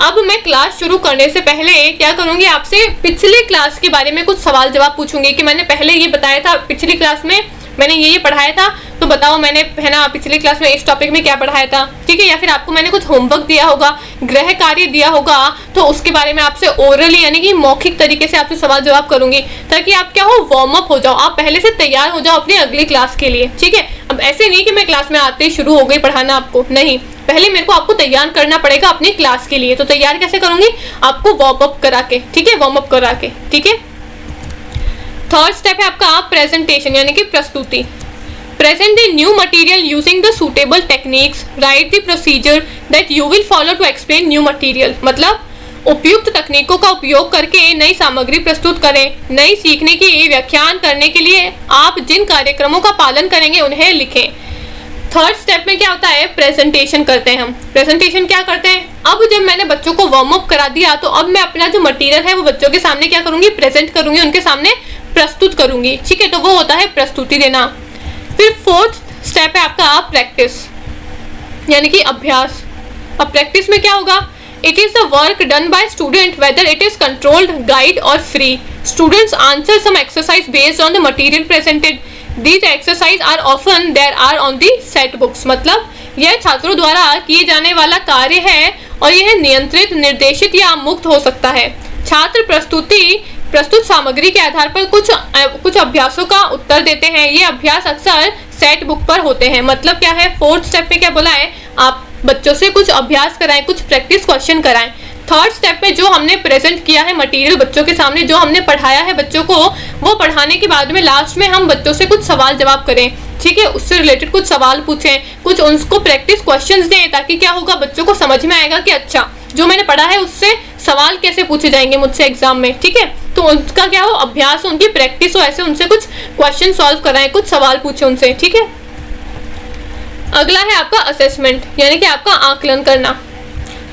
अब मैं क्लास शुरू करने से पहले क्या करूंगी, आपसे पिछले क्लास के बारे में कुछ सवाल जवाब पूछूंगी कि मैंने पहले ये बताया था, पिछली क्लास में मैंने ये पढ़ाया था, तो बताओ मैंने, है ना, पिछली क्लास में इस टॉपिक में क्या पढ़ाया था, ठीक है। या फिर आपको मैंने कुछ होमवर्क दिया होगा, गृह कार्य दिया होगा, तो उसके बारे में आपसे ओरली यानी कि मौखिक तरीके से आपसे सवाल जवाब करूंगी, ताकि आप क्या हो, वार्म अप हो जाओ, आप पहले से तैयार हो जाओ अपनी अगली क्लास के लिए, ठीक है। अब ऐसे नहीं कि मैं क्लास में आते ही शुरू हो गई पढ़ाना आपको, नहीं, पहले मेरे को आपको तैयार करना पड़ेगा अपनी क्लास के लिए। तो तैयार कैसे करूंगी, आपको वार्म अप करा के, ठीक है, वार्म अप करा के, ठीक है। थर्ड स्टेप है आपका प्रेजेंटेशन, यानी कि प्रस्तुति। Present the new material using the suitable techniques, write the procedure that you will follow to explain new material. मतलब उपयुक्त तकनीकों का उपयोग करके नई सामग्री प्रस्तुत करें। नई सीखने की व्याख्यान करने के लिए आप जिन कार्यक्रमों का पालन करेंगे उन्हें लिखें। थर्ड स्टेप में क्या होता है, प्रेजेंटेशन करते हैं हम। प्रेजेंटेशन क्या करते हैं, अब जब मैंने बच्चों को वार्म अप करा दिया तो अब मैं अपना जो मटेरियल है वो बच्चों के सामने क्या करूंगी, प्रेजेंट करूंगी, उनके सामने प्रस्तुत करूंगी, ठीक है। तो वो होता है प्रस्तुति देना। फिर फोर्थ स्टेप है आपका प्रैक्टिस, यानी कि अभ्यास। अब प्रैक्टिस में क्या होगा, it is the work done by student whether it is controlled, guide और free. Students answer some exercise based on the material presented. These exercise are often there are on the set books। मतलब यह छात्रों द्वारा किए जाने वाला कार्य है और यह नियंत्रित, निर्देशित या मुक्त हो सकता है। छात्र प्रस्तुत सामग्री के आधार पर कुछ अभ्यासों का उत्तर देते हैं। ये अभ्यास अक्सर सेट बुक पर होते हैं। मतलब क्या है, फोर्थ स्टेप में क्या बोला है, आप बच्चों से कुछ अभ्यास कराएं, कुछ प्रैक्टिस क्वेश्चन कराएं। थर्ड स्टेप में जो हमने प्रेजेंट किया है मटेरियल बच्चों के सामने, जो हमने पढ़ाया है बच्चों को, वो पढ़ाने के बाद में लास्ट में हम बच्चों से कुछ सवाल जवाब करें, ठीक है। उससे रिलेटेड कुछ सवाल पूछें, कुछ उनको प्रैक्टिस क्वेश्चंस दें, ताकि क्या होगा, बच्चों को समझ में आएगा कि अच्छा जो मैंने पढ़ा है उससे सवाल कैसे पूछे जाएंगे मुझसे एग्जाम में, ठीक है। तो उनका क्या हो, अभ्यास हो, उनकी प्रैक्टिस हो, ऐसे उनसे कुछ क्वेश्चन सॉल्व कराएं, कुछ सवाल पूछे उनसे, ठीक है। अगला है आपका असेसमेंट, यानी कि आपका आकलन करना।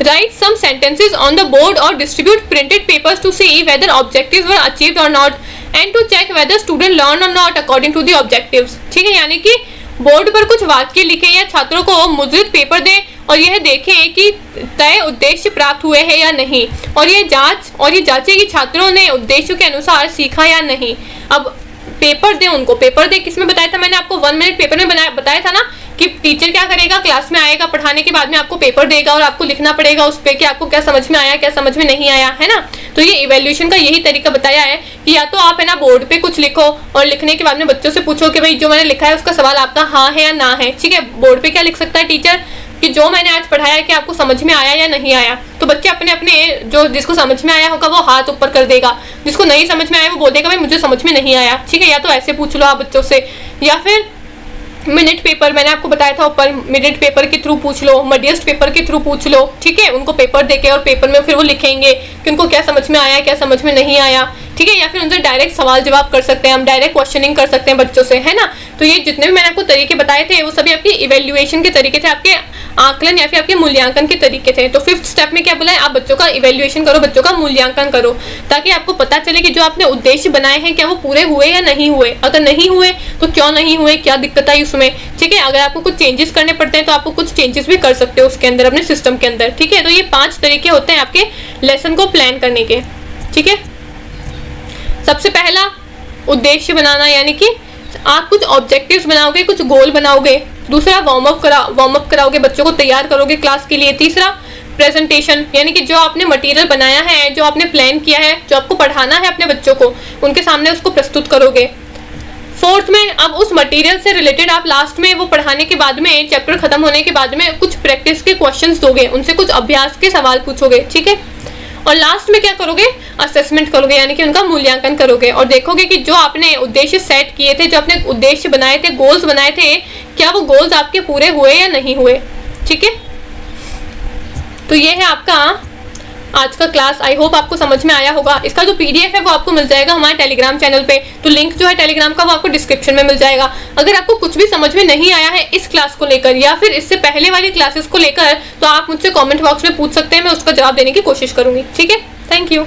Write some sentences on the board or distribute printed papers to see whether objectives were achieved or not and to check whether student learn or not according to the objectives। ठीक है, यानी कि board पर कुछ वाक्य लिखें या छात्रों को मुद्रित पेपर दें और यह देखें कि तय उद्देश्य प्राप्त हुए हैं या नहीं, और ये जांचें कि छात्रों ने उद्देश्यों के अनुसार सीखा या नहीं। अब पेपर दे उनको। पेपर दे किसमें बताया था मैंने आपको, 1 मिनट पेपर में बताया था ना कि टीचर क्या करेगा, क्लास में आएगा, पढ़ाने के बाद में आपको पेपर देगा और आपको लिखना पड़ेगा उस पे कि आपको क्या समझ में आया क्या समझ में नहीं आया, है ना। तो ये इवैल्यूएशन का यही तरीका बताया है कि या तो आप है ना बोर्ड पे कुछ लिखो और लिखने के बाद में बच्चों से पूछो कि भाई जो मैंने लिखा है उसका सवाल आपका हाँ है या ना है। ठीक है, बोर्ड पे क्या लिख सकता है टीचर कि जो मैंने आज पढ़ाया है कि आपको समझ में आया या नहीं आया। तो बच्चे अपने अपने जो जिसको समझ में आया होगा वो हाथ ऊपर कर देगा, जिसको नहीं समझ में आया वो बोल देगा भाई मुझे समझ में नहीं आया। ठीक है, या तो ऐसे पूछ लो आप बच्चों से, या फिर मिनट पेपर मैंने आपको बताया था ऊपर, मिनट पेपर के थ्रू पूछ लो, मडियस्ट पेपर के थ्रू पूछ लो। ठीक है, उनको पेपर देके और पेपर में फिर वो लिखेंगे कि उनको क्या समझ में आया क्या समझ में नहीं आया। ठीक है, या फिर उनसे डायरेक्ट सवाल जवाब कर सकते हैं हम, डायरेक्ट क्वेश्चनिंग कर सकते हैं बच्चों से, है ना। तो ये जितने भी मैंने आपको तरीके बताए थे वो सभी आपकी इवैल्यूएशन के तरीके थे, आपके आकलन या फिर आपके मूल्यांकन के तरीके थे। तो 5th स्टेप में क्या बोला है, आप बच्चों का इवैल्यूएशन करो, बच्चों का मूल्यांकन करो, ताकि आपको पता चले कि जो आपने उद्देश्य बनाए हैं क्या वो पूरे हुए या नहीं हुए। अगर नहीं हुए तो क्यों नहीं हुए, क्या दिक्कत आई उसमें। ठीक है, अगर आपको कुछ चेंजेस करने पड़ते हैं तो आपको कुछ चेंजेस भी कर सकते हो उसके अंदर, अपने सिस्टम के अंदर। ठीक है, तो ये 5 तरीके होते हैं आपके लेसन को प्लान करने के। ठीक है, सबसे पहला उद्देश्य बनाना, यानी कि आप कुछ ऑब्जेक्टिव्स बनाओगे, कुछ गोल बनाओगे। दूसरा वार्म अप कराओगे, बच्चों को तैयार करोगे क्लास के लिए। तीसरा प्रेजेंटेशन, यानी कि जो आपने मटेरियल बनाया है, जो आपने प्लान किया है, जो आपको पढ़ाना है अपने बच्चों को, उनके सामने उसको प्रस्तुत करोगे। 4th में अब उस मटेरियल से रिलेटेड आप लास्ट में वो पढ़ाने के बाद में, चैप्टर खत्म होने के बाद में कुछ प्रैक्टिस के क्वेश्चंस दोगे, उनसे कुछ अभ्यास के सवाल पूछोगे। ठीक है, और लास्ट में क्या करोगे, असेसमेंट करोगे, यानी कि उनका मूल्यांकन करोगे और देखोगे कि जो आपने उद्देश्य सेट किए थे, जो आपने उद्देश्य बनाए थे, गोल्स बनाए थे, क्या वो गोल्स आपके पूरे हुए या नहीं हुए। ठीक है, तो ये है आपका आज का क्लास। आई होप आपको समझ में आया होगा। इसका जो PDF है वो आपको मिल जाएगा हमारे टेलीग्राम चैनल पे, तो लिंक जो है टेलीग्राम का वो आपको डिस्क्रिप्शन में मिल जाएगा। अगर आपको कुछ भी समझ में नहीं आया है इस क्लास को लेकर या फिर इससे पहले वाली क्लासेस को लेकर, तो आप मुझसे कमेंट बॉक्स में पूछ सकते हैं, मैं उसका जवाब देने की कोशिश करूंगी। ठीक है, थैंक यू।